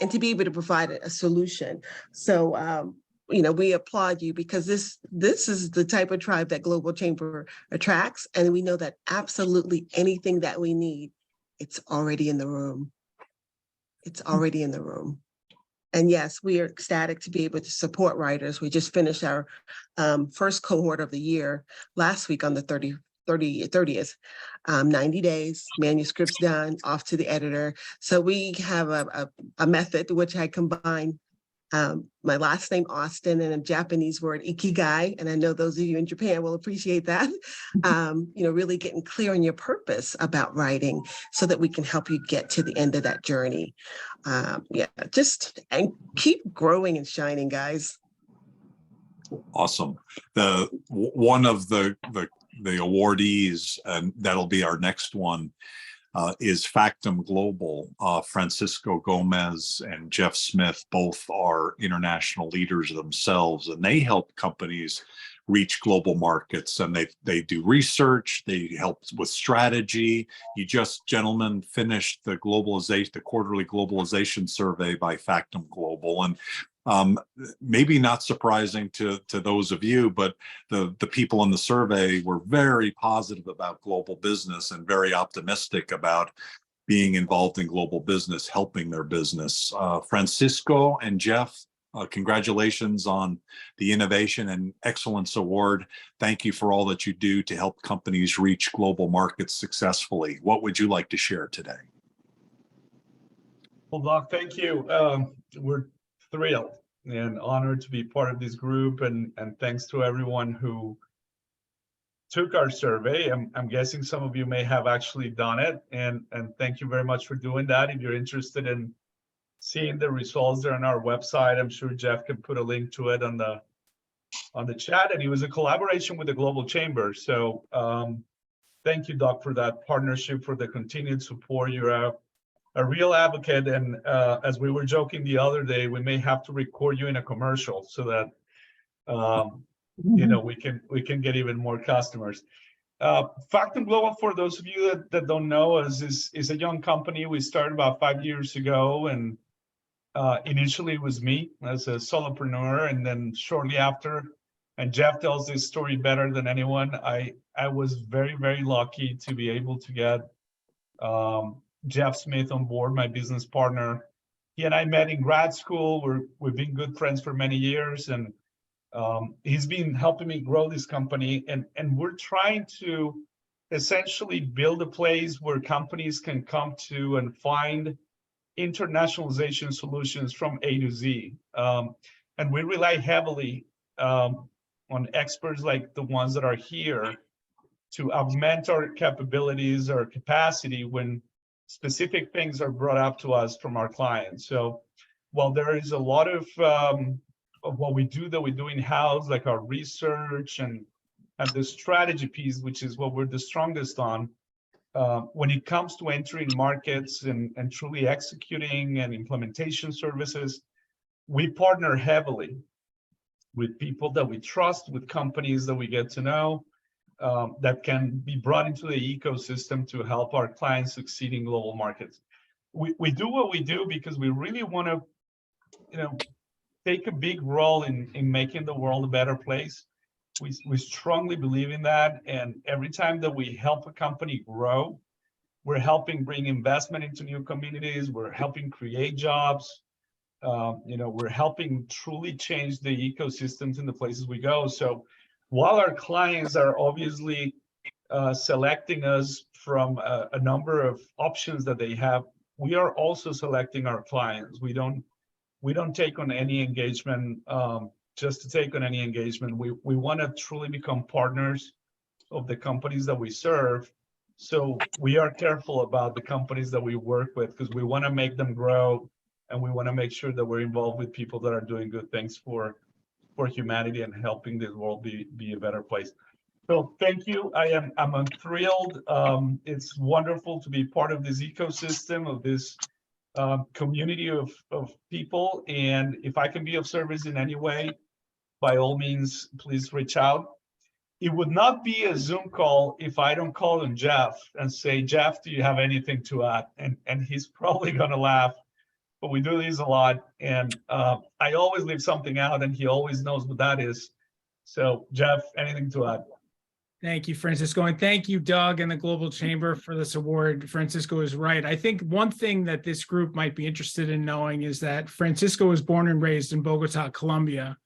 and to be able to provide a solution. So, we applaud you because this is the type of tribe that Global Chamber attracts. And we know that absolutely anything that we need, it's already in the room. It's already in the room. And yes, we are ecstatic to be able to support writers. We just finished our first cohort of the year last week on the 30th, 90 days, manuscripts done, off to the editor. So we have a method which I combine my last name, Austin, and a Japanese word, ikigai. And I know those of you in Japan will appreciate that. Really getting clear on your purpose about writing so that we can help you get to the end of that journey. And keep growing and shining, guys. Awesome. One of the awardees, and that'll be our next one, is Factum Global. Francisco Gomez and Jeff Smith both are international leaders themselves, and they help companies reach global markets, and they do research, they help with strategy. You just, gentlemen, finished the quarterly globalization survey by Factum Global, and maybe not surprising to those of you, but the people in the survey were very positive about global business and very optimistic about being involved in global business, helping their business. Francisco and Jeff, congratulations on the Innovation and Excellence Award. Thank you for all that you do to help companies reach global markets successfully. What would you like to share today? Well, Doc, thank you. We're thrilled and honored to be part of this group, and thanks to everyone who took our survey. I'm guessing some of you may have actually done it, and thank you very much for doing that. If you're interested in seeing the results, they're on our website. I'm sure Jeff can put a link to it on the chat, and it was a collaboration with the Global Chamber. So thank you, Doc, for that partnership, for the continued support. You're a real advocate, and as we were joking the other day, we may have to record you in a commercial so that we can get even more customers. Factum Global, for those of you that don't know us, is a young company. We started about 5 years ago, and initially it was me as a solopreneur, and then shortly after, and Jeff tells this story better than anyone, I was very, very lucky to be able to get Jeff Smith on board, my business partner. He and I met in grad school. We've been good friends for many years, and he's been helping me grow this company. And we're trying to essentially build a place where companies can come to and find internationalization solutions from A to Z. And we rely heavily on experts like the ones that are here to augment our capabilities, our capacity when specific things are brought up to us from our clients. So while there is a lot of what we do that we do in-house, like our research and the strategy piece, which is what we're the strongest on, when it comes to entering markets and truly executing and implementation services, we partner heavily with people that we trust, with companies that we get to know, that can be brought into the ecosystem to help our clients succeed in global markets. We do what we do because we really want to, take a big role in making the world a better place. We strongly believe in that, and every time that we help a company grow, we're helping bring investment into new communities. We're helping create jobs. We're helping truly change the ecosystems in the places we go. So while our clients are obviously selecting us from a number of options that they have, we are also selecting our clients. We don't take on any engagement just to take on any engagement. We want to truly become partners of the companies that we serve. So we are careful about the companies that we work with because we want to make them grow and we want to make sure that we're involved with people that are doing good things for humanity and helping this world be a better place. So thank you. I'm thrilled. It's wonderful to be part of this ecosystem, of this community of people. And if I can be of service in any way, by all means, please reach out. It would not be a Zoom call if I don't call him Jeff and say, Jeff, do you have anything to add? And he's probably gonna laugh, but we do these a lot. And I always leave something out and he always knows what that is. So Jeff, anything to add? Thank you, Francisco. And thank you, Doug and the Global Chamber for this award. Francisco is right. I think one thing that this group might be interested in knowing is that Francisco was born and raised in Bogota, Colombia,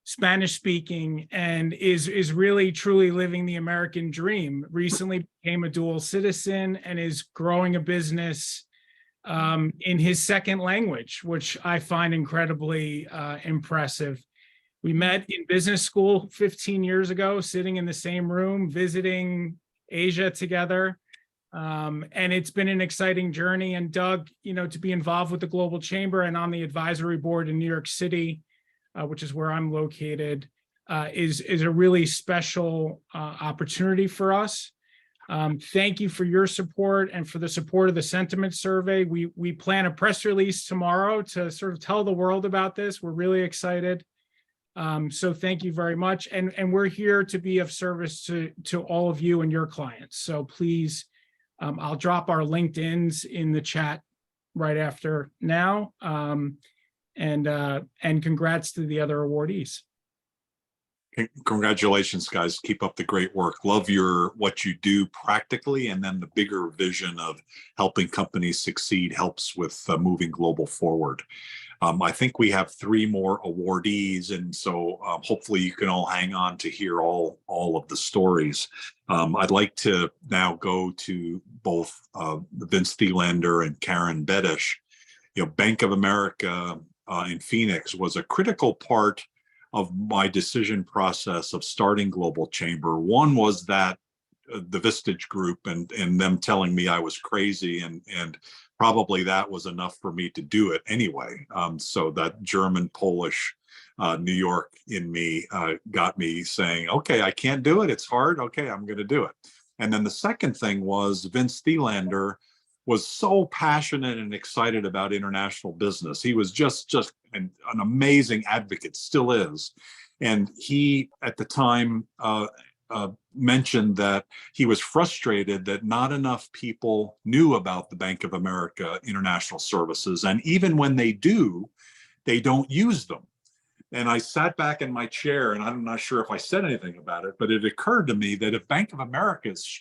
Spanish speaking, and is really truly living the American dream. Recently became a dual citizen and is growing a business in his second language, which I find incredibly impressive. We met in business school 15 years ago, sitting in the same room, visiting Asia together. And it's been an exciting journey. And Doug, to be involved with the Global Chamber and on the advisory board in New York City, which is where I'm located, is a really special opportunity for us. Thank you for your support and for the support of the sentiment survey. We plan a press release tomorrow to sort of tell the world about this. We're really excited. So thank you very much. And we're here to be of service to all of you and your clients. So please, I'll drop our LinkedIns in the chat right after now. And congrats to the other awardees. Congratulations, guys. Keep up the great work. Love what you do practically, and then the bigger vision of helping companies succeed helps with moving global forward. I think we have 3 more awardees, and so hopefully you can all hang on to hear all of the stories. I'd like to now go to both Vince Thielander and Karen Bedish. Bank of America in Phoenix was a critical part of my decision process of starting Global Chamber. One was that the Vistage group and them telling me I was crazy, and probably that was enough for me to do it anyway. So that German, Polish, New York in me got me saying, okay, I can't do it. It's hard. Okay, I'm going to do it. And then the second thing was Vince Thielander was so passionate and excited about international business. He was just an amazing advocate, still is. And he, at the time, mentioned that he was frustrated that not enough people knew about the Bank of America International Services. And even when they do, they don't use them. And I sat back in my chair, and I'm not sure if I said anything about it, but it occurred to me that if Bank of America is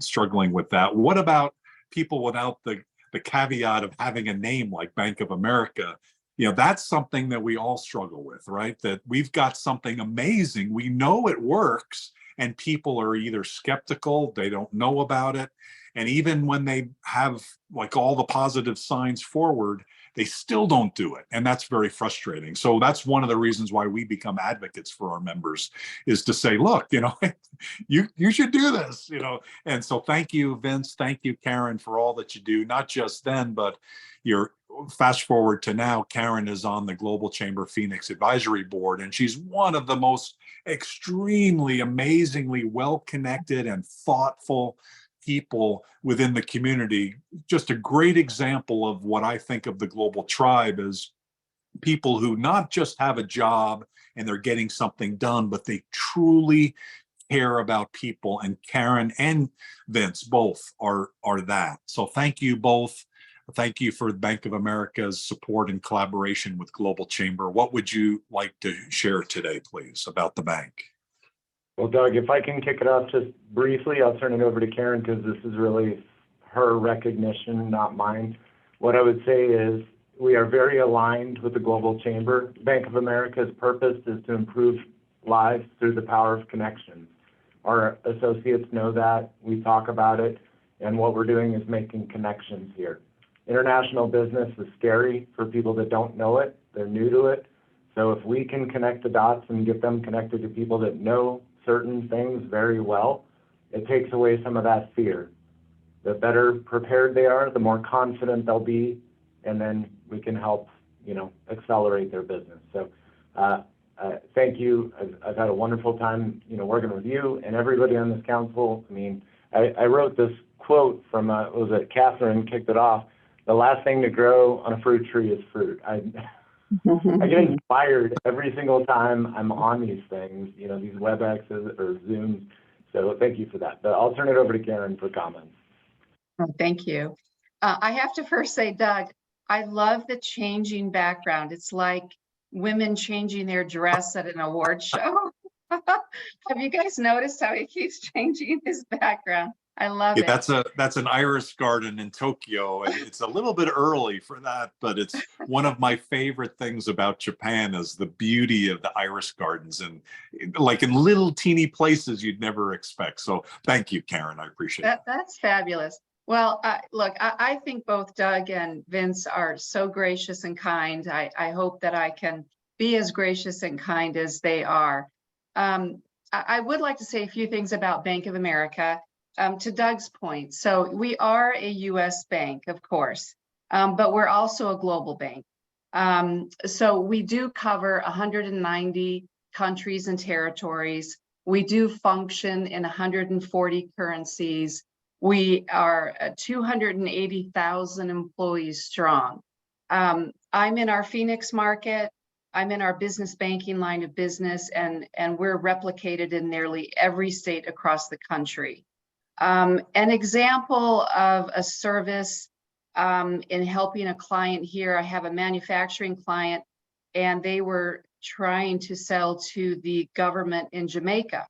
struggling with that, what about people without the caveat of having a name like Bank of America? That's something that we all struggle with, right? That we've got something amazing. We know it works, and people are either skeptical, they don't know about it. And even when they have like all the positive signs forward, they still don't do it. And that's very frustrating. So that's one of the reasons why we become advocates for our members, is to say, look, you should do this, And so thank you, Vince. Thank you, Karen, for all that you do, not just then, but you're fast forward to now. Karen is on the Global Chamber Phoenix Advisory Board, and she's one of the most extremely, amazingly well-connected and thoughtful people within the community. Just a great example of what I think of the global tribe as people who not just have a job and they're getting something done, but they truly care about people. And Karen and Vince both are that. So thank you both. Thank you for Bank of America's support and collaboration with Global Chamber. What would you like to share today, please, about the bank? Well, Doug, if I can kick it off just briefly, I'll turn it over to Karen because this is really her recognition, not mine. What I would say is we are very aligned with the Global Chamber. Bank of America's purpose is to improve lives through the power of connection. Our associates know that. We talk about it. And what we're doing is making connections here. International business is scary for people that don't know it. They're new to it. So if we can connect the dots and get them connected to people that know certain things very well, it takes away some of that fear. The better prepared they are, the more confident they'll be and then we can help, accelerate their business. So thank you. I've had a wonderful time, working with you and everybody on this council. I mean, I wrote this quote from, was it Catherine kicked it off? The last thing to grow on a fruit tree is fruit. I get inspired every single time I'm on these things, these WebExes or Zooms. So thank you for that. But I'll turn it over to Karen for comments. Oh, thank you. I have to first say, Doug, I love the changing background. It's like women changing their dress at an award show. Have you guys noticed how he keeps changing his background? I love it. That's an iris garden in Tokyo, and it's a little bit early for that, but it's one of my favorite things about Japan is the beauty of the iris gardens, and like in little teeny places you'd never expect. So thank you, Karen. I appreciate that. That's fabulous. Well, look, I think both Doug and Vince are so gracious and kind. I hope that I can be as gracious and kind as they are. I would like to say a few things about Bank of America. To Doug's point, so we are a U.S. bank, of course, but we're also a global bank. So we do cover 190 countries and territories. We do function in 140 currencies. We are 280,000 employees strong. I'm in our Phoenix market. I'm in our business banking line of business, and we're replicated in nearly every state across the country. An example of a service in helping a client here, I have a manufacturing client, and they were trying to sell to the government in Jamaica.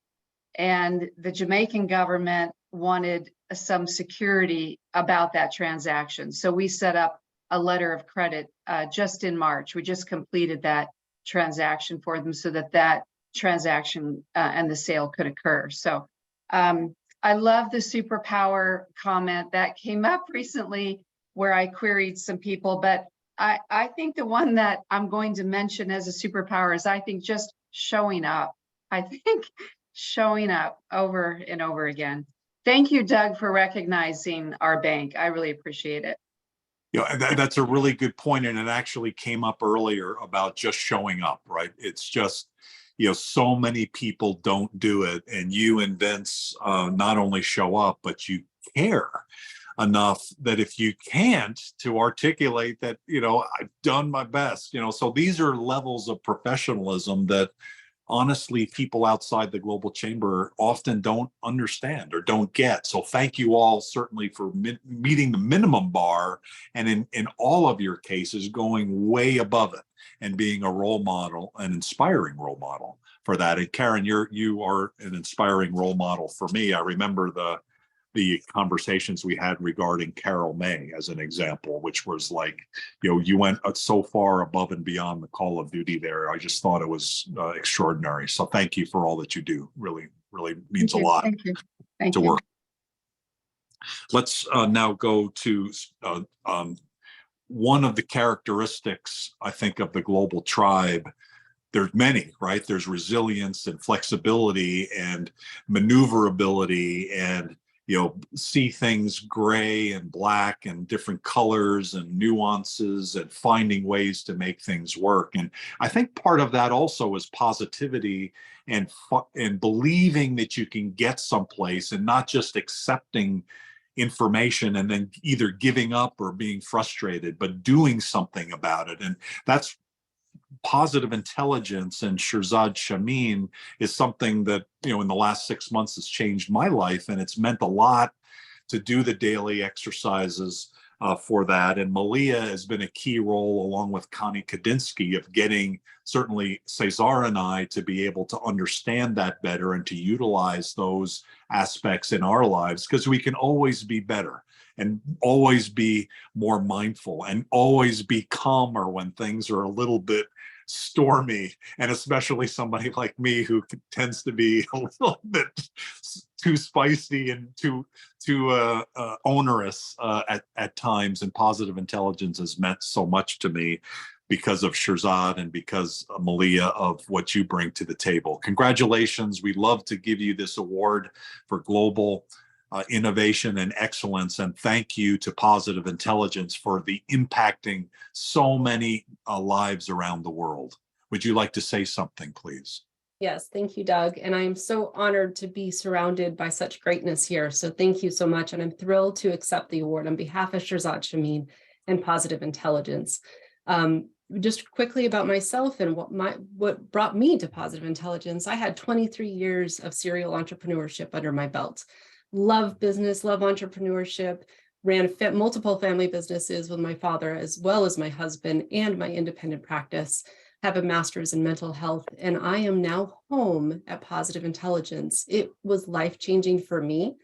And the Jamaican government wanted some security about that transaction. So we set up a letter of credit just in March. We just completed that transaction for them so that transaction and the sale could occur. So I love the superpower comment that came up recently where I queried some people, but I think the one that I'm going to mention as a superpower is I think just showing up. I think showing up over and over again. Thank you, Doug, for recognizing our bank. I really appreciate it. That's a really good point, and it actually came up earlier about just showing up, right? It's just, so many people don't do it, and you and Vince not only show up, but you care enough that if you can't, to articulate that, I've done my best, so these are levels of professionalism that honestly people outside the Global Chamber often don't understand or don't get. So thank you all certainly for meeting the minimum bar, and in all of your cases going way above it and being a role model, an inspiring role model for that. And Karen, you are an inspiring role model for me. I remember the conversations we had regarding Carol May as an example, which was like, you went so far above and beyond the call of duty there. I just thought it was extraordinary. So thank you for all that you do. Really, really means a lot to work. Let's now go to one of the characteristics, I think, of the global tribe. There's many, right? There's resilience and flexibility and maneuverability and see things gray and black and different colors and nuances and finding ways to make things work. And I think part of that also is positivity and believing that you can get someplace and not just accepting information and then either giving up or being frustrated, but doing something about it. And that's positive intelligence, and Shirzad Shamin is something that, in the last 6 months has changed my life, and it's meant a lot to do the daily exercises for that. And Malia has been a key role, along with Connie Kadinsky, of getting certainly Cesar and I to be able to understand that better and to utilize those aspects in our lives, because we can always be better and always be more mindful and always be calmer when things are a little bit stormy, and especially somebody like me who tends to be a little bit too spicy and too onerous at times. And positive intelligence has meant so much to me because of Shirzad and because Malia, of what you bring to the table. Congratulations. We'd love to give you this award for global innovation and excellence. And thank you to Positive Intelligence for the impacting so many lives around the world. Would you like to say something, please? Yes, thank you, Doug. And I'm so honored to be surrounded by such greatness here. So thank you so much. And I'm thrilled to accept the award on behalf of Shirzad Shameen and Positive Intelligence. Just quickly about myself and what brought me to Positive Intelligence. I had 23 years of serial entrepreneurship under my belt. Love business, love entrepreneurship, ran multiple family businesses with my father, as well as my husband and my independent practice. Have a master's in mental health, and I am now home at Positive Intelligence. It was life-changing for me.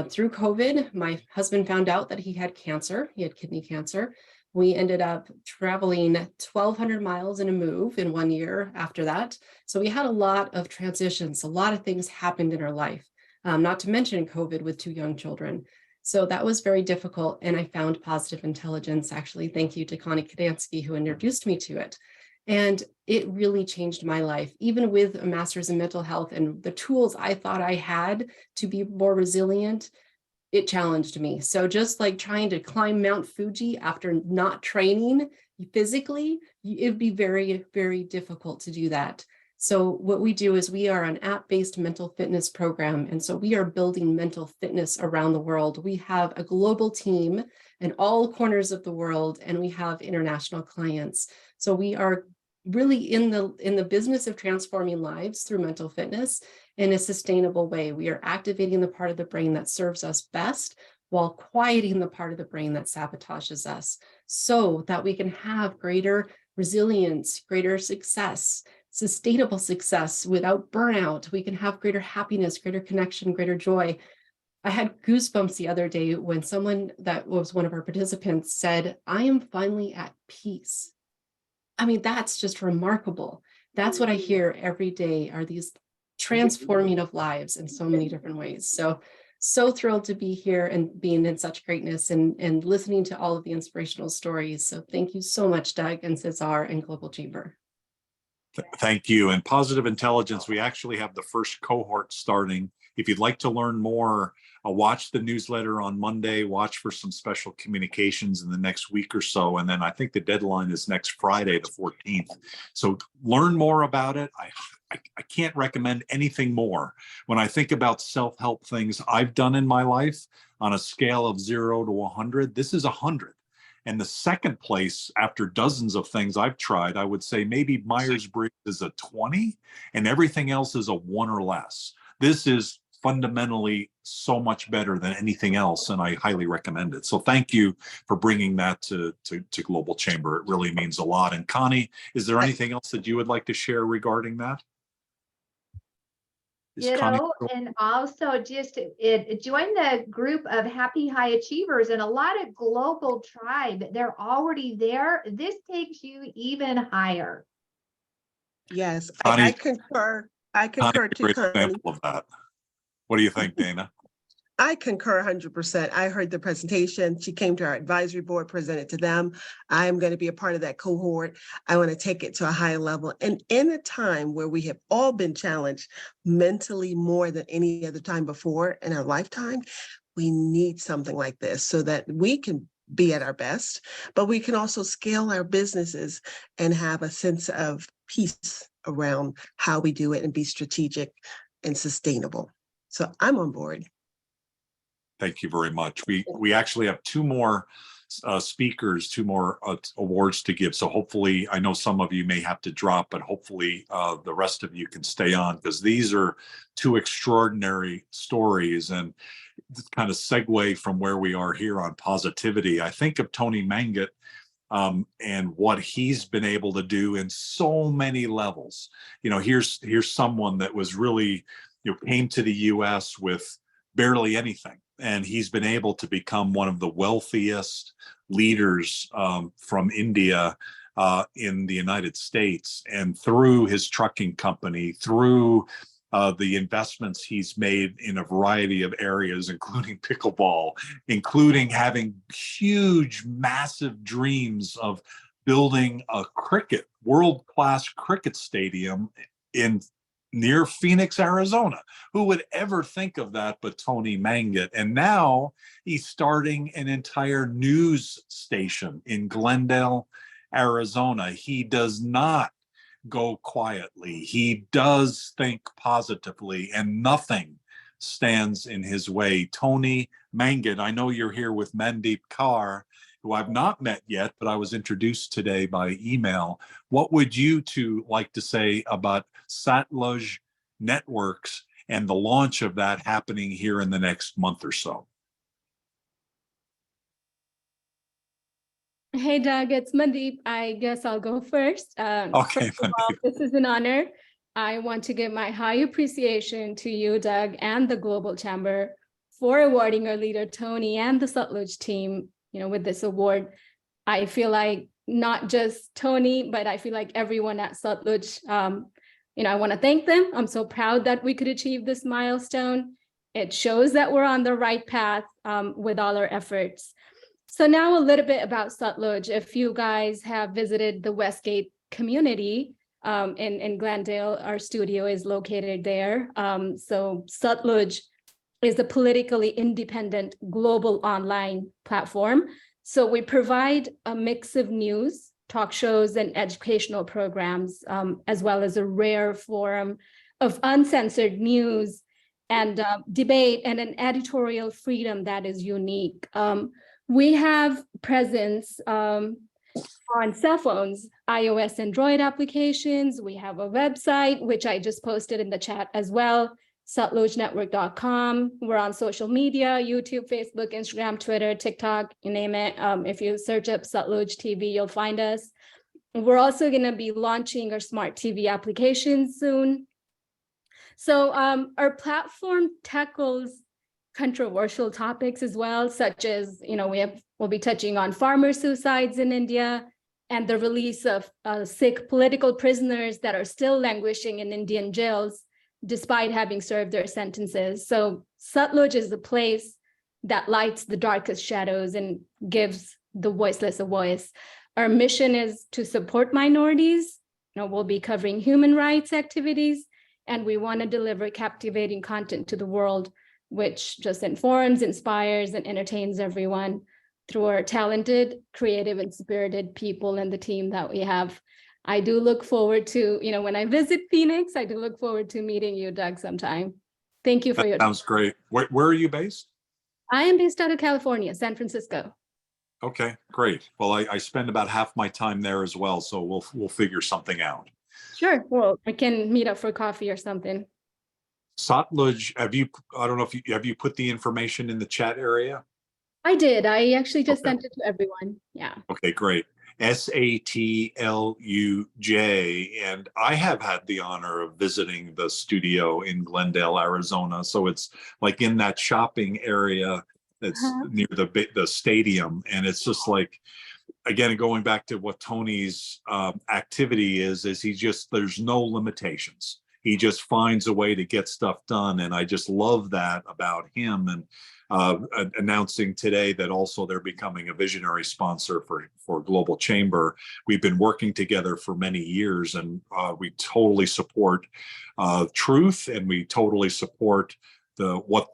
Through COVID, my husband found out that he had cancer. He had kidney cancer. We ended up traveling 1,200 miles in a move in 1 year after that. So we had a lot of transitions. A lot of things happened in our life, not to mention COVID with 2 young children. So that was very difficult. And I found Positive Intelligence. Actually, thank you to Connie Kadansky, who introduced me to it. And it really changed my life, even with a master's in mental health and the tools I thought I had to be more resilient. It challenged me. So just like trying to climb Mount Fuji after not training physically, it'd be very, very difficult to do that. So what we do is we are an app-based mental fitness program. And so we are building mental fitness around the world. We have a global team in all corners of the world, and we have international clients. So we are really in the business of transforming lives through mental fitness in a sustainable way. We are activating the part of the brain that serves us best while quieting the part of the brain that sabotages us, so that we can have greater resilience, greater success, sustainable success without burnout. We can have greater happiness, greater connection, greater joy. I had goosebumps the other day when someone that was one of our participants said, "I am finally at peace." I mean, that's just remarkable. That's what I hear every day, are these transforming of lives in so many different ways. So thrilled to be here and being in such greatness and listening to all of the inspirational stories. So thank you so much, Doug and Cesar and Global Chamber. Thank you. And Positive Intelligence, we actually have the first cohort starting. If you'd like to learn more, watch the newsletter on Monday, watch for some special communications in the next week or so. And then I think the deadline is next Friday, the 14th. So learn more about it. I can't recommend anything more. When I think about self-help things I've done in my life on a scale of 0 to 100, this is 100. And the second place after dozens of things I've tried, I would say maybe Myers-Briggs is a 20 and everything else is a 1 or less. This is fundamentally so much better than anything else, and I highly recommend it. So thank you for bringing that to Global Chamber. It really means a lot. And Connie, is there anything else that you would like to share regarding that? And also just join the group of happy high achievers and a lot of global tribe. They're already there. This takes you even higher. Yes, I concur. I concur Connie's a great too, Connie. example of that. What do you think, Dana? I concur 100%. I heard the presentation. She came to our advisory board, presented to them. I am going to be a part of that cohort. I want to take it to a higher level. And in a time where we have all been challenged mentally more than any other time before in our lifetime, we need something like this so that we can be at our best, but we can also scale our businesses and have a sense of peace around how we do it and be strategic and sustainable. So I'm on board. Thank you very much. We actually have 2 more speakers, 2 more awards to give. So hopefully, I know some of you may have to drop, but hopefully the rest of you can stay on, because these are 2 extraordinary stories and kind of segue from where we are here on positivity. I think of Tony Mangat and what he's been able to do in so many levels. You know, here's someone that was really, came to the US with barely anything. And he's been able to become one of the wealthiest leaders from India in the United States. And through his trucking company, through the investments he's made in a variety of areas, including pickleball, including having huge, massive dreams of building a world-class cricket stadium in near Phoenix, Arizona. Who would ever think of that but Tony Mangat? And now he's starting an entire news station in Glendale, Arizona. He does not go quietly. He does think positively, and nothing stands in his way. Tony Mangat, I know you're here with Mandeep Kaur, who I've not met yet, but I was introduced today by email. What would you two like to say about Satluj Networks and the launch of that happening here in the next month or so? Hey, Doug, it's Mandeep. I guess I'll go first. Okay, First of all, this is an honor. I want to give my high appreciation to you, Doug, and the Global Chamber for awarding our leader, Tony, and the Satluj team, with this award. I feel like not just Tony, but I feel like everyone at Satluj, I want to thank them. I'm so proud that we could achieve this milestone. It shows that we're on the right path with all our efforts. So now a little bit about Satluj. If you guys have visited the Westgate community in Glendale, our studio is located there. So Satluj is a politically independent global online platform. So we provide a mix of news, talk shows, and educational programs, as well as a rare forum of uncensored news and debate and an editorial freedom that is unique. We have presence on cell phones, iOS, Android applications. We have a website, which I just posted in the chat as well, satlujnetwork.com. We're on social media, YouTube, Facebook, Instagram, Twitter, TikTok, you name it. If you search up Satluj TV, you'll find us. We're also going to be launching our smart TV application soon. So our platform tackles controversial topics as well, such as, we'll be touching on farmer suicides in India and the release of Sikh political prisoners that are still languishing in Indian jails despite having served their sentences. So Satluj is the place that lights the darkest shadows and gives the voiceless a voice. Our mission is to support minorities. We'll be covering human rights activities, and we want to deliver captivating content to the world, which just informs, inspires, and entertains everyone through our talented, creative, and spirited people and the team that we have. I do look forward to, when I visit Phoenix, I do look forward to meeting you, Doug, sometime. Thank you for your time. Sounds great. Where are you based? I am based out of California, San Francisco. Okay, great. Well, I spend about half my time there as well, so we'll figure something out. Sure. Well, I can meet up for coffee or something. Satluj, I don't know if have you put the information in the chat area? I did. I actually just sent it to everyone. Yeah. Okay, great. Satluj. And I have had the honor of visiting the studio in Glendale, Arizona. So it's like in that shopping area that's near the stadium. And it's just like, again, going back to what Tony's activity is there's no limitations. He just finds a way to get stuff done. And I just love that about him. And announcing today that also they're becoming a visionary sponsor for Global Chamber. We've been working together for many years, and we totally support truth, and we totally support what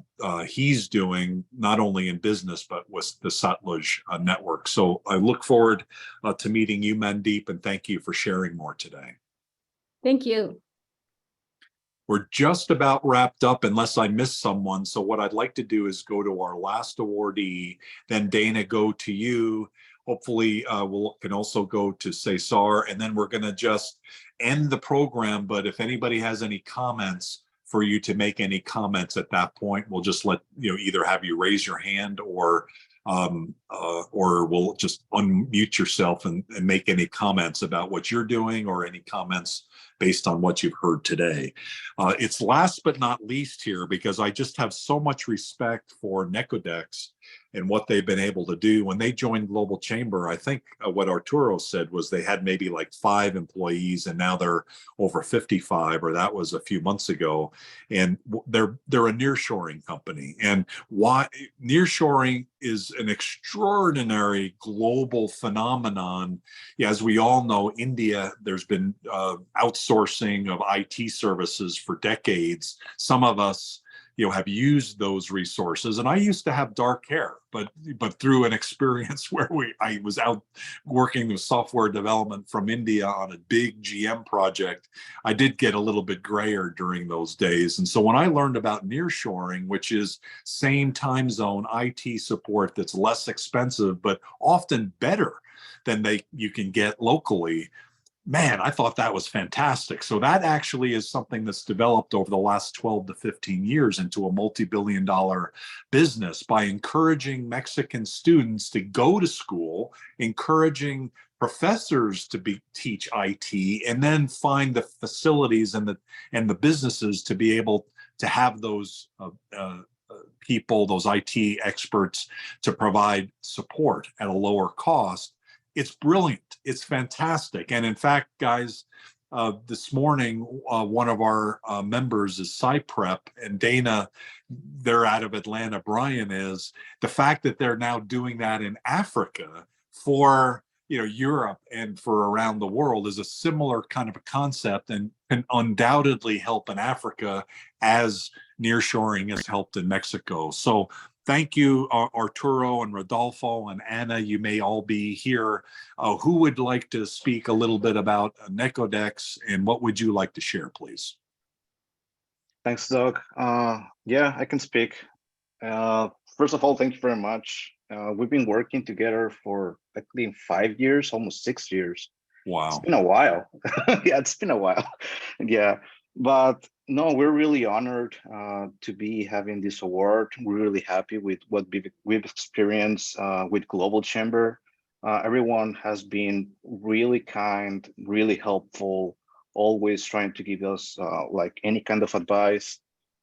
he's doing, not only in business, but with the Satluj network. So I look forward to meeting you, Mandeep, and thank you for sharing more today. Thank you. We're just about wrapped up unless I missed someone. So what I'd like to do is go to our last awardee, then Dana, go to you. Hopefully can also go to Cesar, and then we're gonna just end the program. But if anybody has any comments for you to make any comments at that point, we'll just let either have you raise your hand or we'll just unmute yourself and make any comments about what you're doing or any comments based on what you've heard today. It's last but not least here, because I just have so much respect for Necodex and what they've been able to do. When they joined Global Chamber, I think what Arturo said was they had maybe like 5 employees, and now they're over 55, or that was a few months ago. And they're a nearshoring company. And why nearshoring is an extraordinary global phenomenon. As we all know, India, there's been outsourcing of IT services for decades. Some of us have used those resources. And I used to have dark hair, but through an experience where I was out working with software development from India on a big GM project, I did get a little bit grayer during those days. And so when I learned about nearshoring, which is same time zone IT support that's less expensive, but often better than you can get locally, man, I thought that was fantastic. So that actually is something that's developed over the last 12 to 15 years into a multi-billion-dollar business by encouraging Mexican students to go to school, encouraging professors to teach IT, and then find the facilities and the businesses to be able to have those people, those IT experts, to provide support at a lower cost. It's brilliant. It's fantastic. And in fact, guys, this morning, one of our members is SciPrep, and Dana, they're out of Atlanta, Brian is. The fact that they're now doing that in Africa for Europe and for around the world is a similar kind of a concept, and can undoubtedly help in Africa as nearshoring has helped in Mexico. So thank you, Arturo and Rodolfo and Anna. You may all be here. Who would like to speak a little bit about Necodex, and what would you like to share, please? Thanks, Doug. Yeah, I can speak. First of all, thank you very much. We've been working together for, I think, 5 years, almost 6 years. Wow. It's been a while. Yeah, it's been a while. Yeah, but no, we're really honored to be having this award. We're really happy with what we've experienced with Global Chamber. Everyone has been really kind, really helpful, always trying to give us like any kind of advice.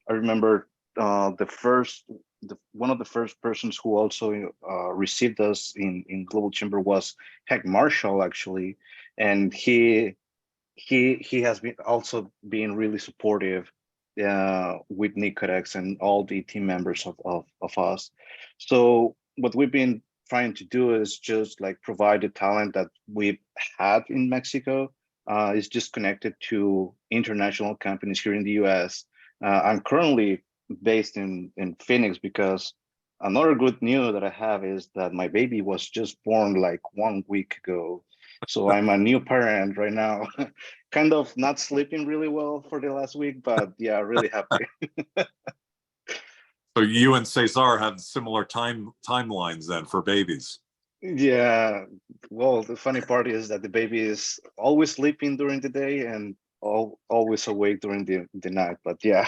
I remember one of the first persons who also received us in Global Chamber was Hank Marshall, actually, and he has been also being really supportive with Nicodex and all the team members of us. So what we've been trying to do is just like provide the talent that we've had in Mexico, is just connected to international companies here in the US. I'm currently based in Phoenix, because another good news that I have is that my baby was just born like 1 week ago. So I'm a new parent right now, kind of not sleeping really well for the last week, but yeah, really happy. So you and Cesar have similar timelines then for babies. Yeah, well, the funny part is that the baby is always sleeping during the day and always awake during the night, but yeah.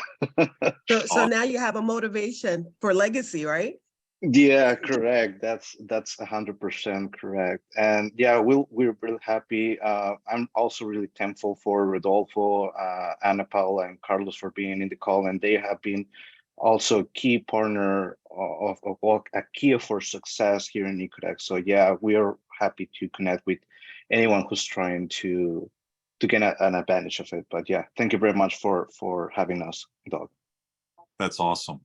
So now you have a motivation for legacy, right? Yeah, correct. That's 100% correct. And yeah, we're really happy. I'm also really thankful for Rodolfo, Ana Paula, and Carlos for being in the call, and they have been also a key partner of a key for success here in Nicodex. So yeah, we are happy to connect with anyone who's trying to get an advantage of it. But yeah, thank you very much for having us, Doug. That's awesome.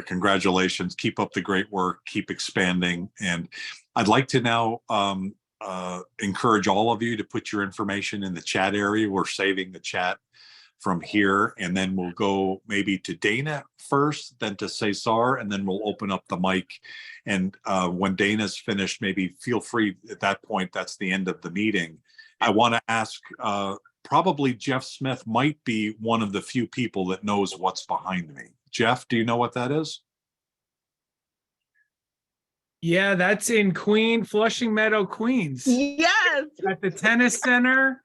Congratulations. Keep up the great work. Keep expanding. And I'd like to now encourage all of you to put your information in the chat area. We're saving the chat from here, and then we'll go maybe to Dana first, then to Cesar, and then we'll open up the mic. And when Dana's finished, maybe feel free at that point. That's the end of the meeting. I want to ask, probably Jeff Smith might be one of the few people that knows what's behind me. Jeff, do you know what that is? Yeah, that's in Flushing Meadow, Queens. Yes. At the tennis center,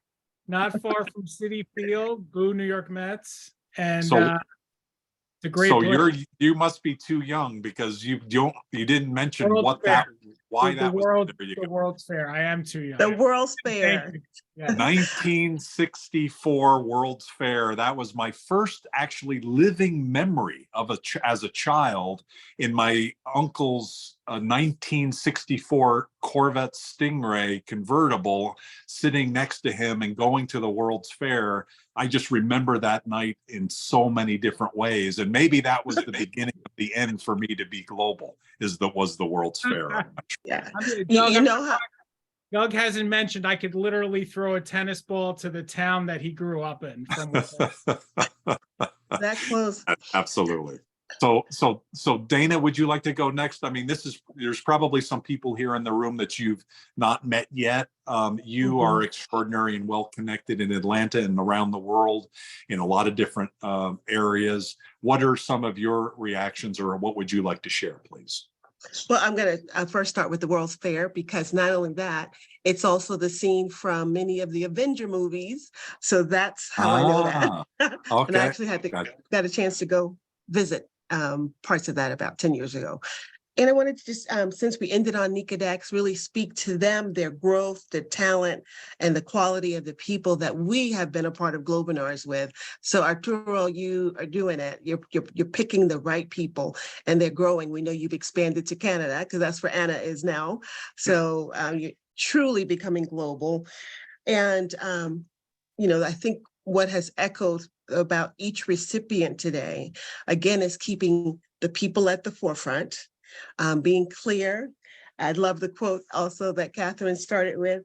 not far from Citi Field, Boo New York Mets. And it's a great place. You must be too young, because you didn't mention World's what Fair. why the that World, was. the World's Fair. I am too young. The World's Fair. Yeah. 1964 World's Fair. That was my first actually living memory of as a child in my uncle's 1964 Corvette Stingray convertible, sitting next to him and going to the World's Fair. I just remember that night in so many different ways, and maybe that was the beginning of the end for me to be global. Was the World's Fair? Yeah, Doug, you know how. Doug hasn't mentioned I could literally throw a tennis ball to the town that he grew up in. From That close. Absolutely. So Dana, would you like to go next? I mean, there's probably some people here in the room that you've not met yet. You are extraordinary and well connected in Atlanta and around the world in a lot of different areas. What are some of your reactions, or what would you like to share, please? Well, I'm going to first start with the World's Fair, because not only that, it's also the scene from many of the Avenger movies. So that's how I know that. Okay. And I actually got a chance to go visit parts of that about 10 years ago. And I wanted to just, since we ended on NICADEX, really speak to them, their growth, their talent, and the quality of the people that we have been a part of Globinars with. So Arturo, you are doing it. You're picking the right people, and they're growing. We know you've expanded to Canada, because that's where Anna is now. So you're truly becoming global. And, I think what has echoed about each recipient today, again, is keeping the people at the forefront. Being clear. I love the quote also that Catherine started with,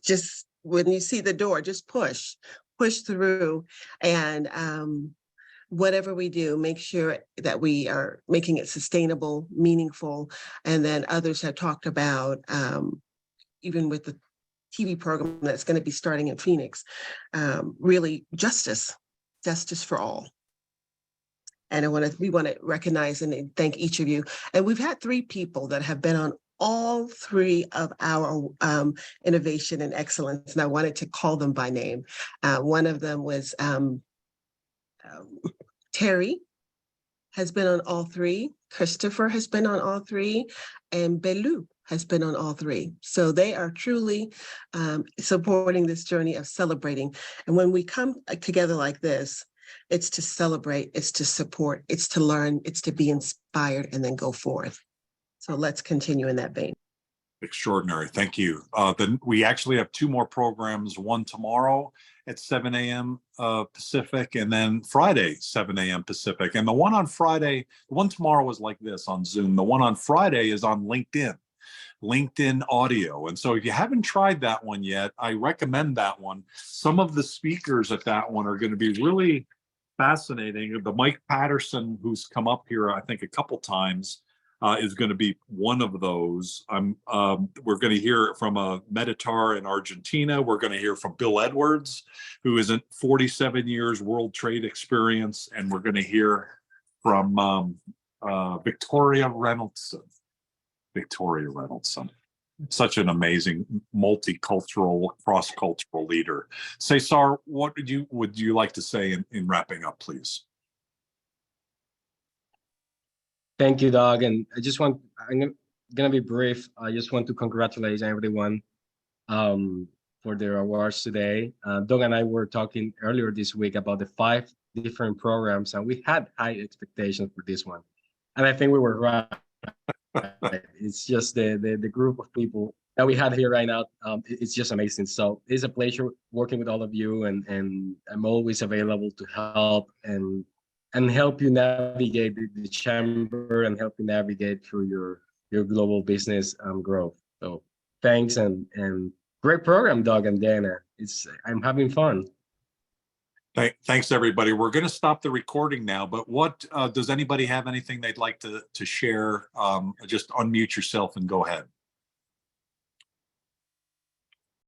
just when you see the door, just push through. And whatever we do, make sure that we are making it sustainable, meaningful. And then others have talked about, even with the TV program that's going to be starting in Phoenix, really justice for all. And we want to recognize and thank each of you. And we've had 3 people that have been on all 3 of our innovation and excellence, and I wanted to call them by name. One of them was Terry has been on all 3. Christopher has been on all 3, and Belu has been on all 3. So they are truly supporting this journey of celebrating. And when we come together like this, it's to celebrate, it's to support, it's to learn, it's to be inspired, and then go forth. So let's continue in that vein. Extraordinary. Thank you. Then we actually have 2 more programs, one tomorrow at 7 a.m. Pacific, and then Friday, 7 a.m. Pacific. And the one on Friday, the one tomorrow is like this on Zoom. The one on Friday is on LinkedIn audio. And so if you haven't tried that one yet, I recommend that one. Some of the speakers at that one are going to be really fascinating. The Mike Patterson, who's come up here, I think, a couple times, is going to be one of those. We're going to hear from a Meditar in Argentina. We're going to hear from Bill Edwards, who is a 47 years world trade experience. And we're going to hear from Victoria Reynoldson. Such an amazing multicultural, cross-cultural leader. Cesar, what would you like to say in wrapping up, please? Thank you, Doug. And I'm gonna be brief. I just want to congratulate everyone for their awards today. Doug and I were talking earlier this week about the 5 different programs, and we had high expectations for this one. And I think we were right. It's just the group of people that we have here right now. It's just amazing. So it's a pleasure working with all of you, and I'm always available to help and help you navigate the chamber and help you navigate through your global business growth. So thanks, and great program, Doug and Dana. I'm having fun. Thanks, everybody. We're going to stop the recording now, but what does anybody have anything they'd like to share? Just unmute yourself and go ahead.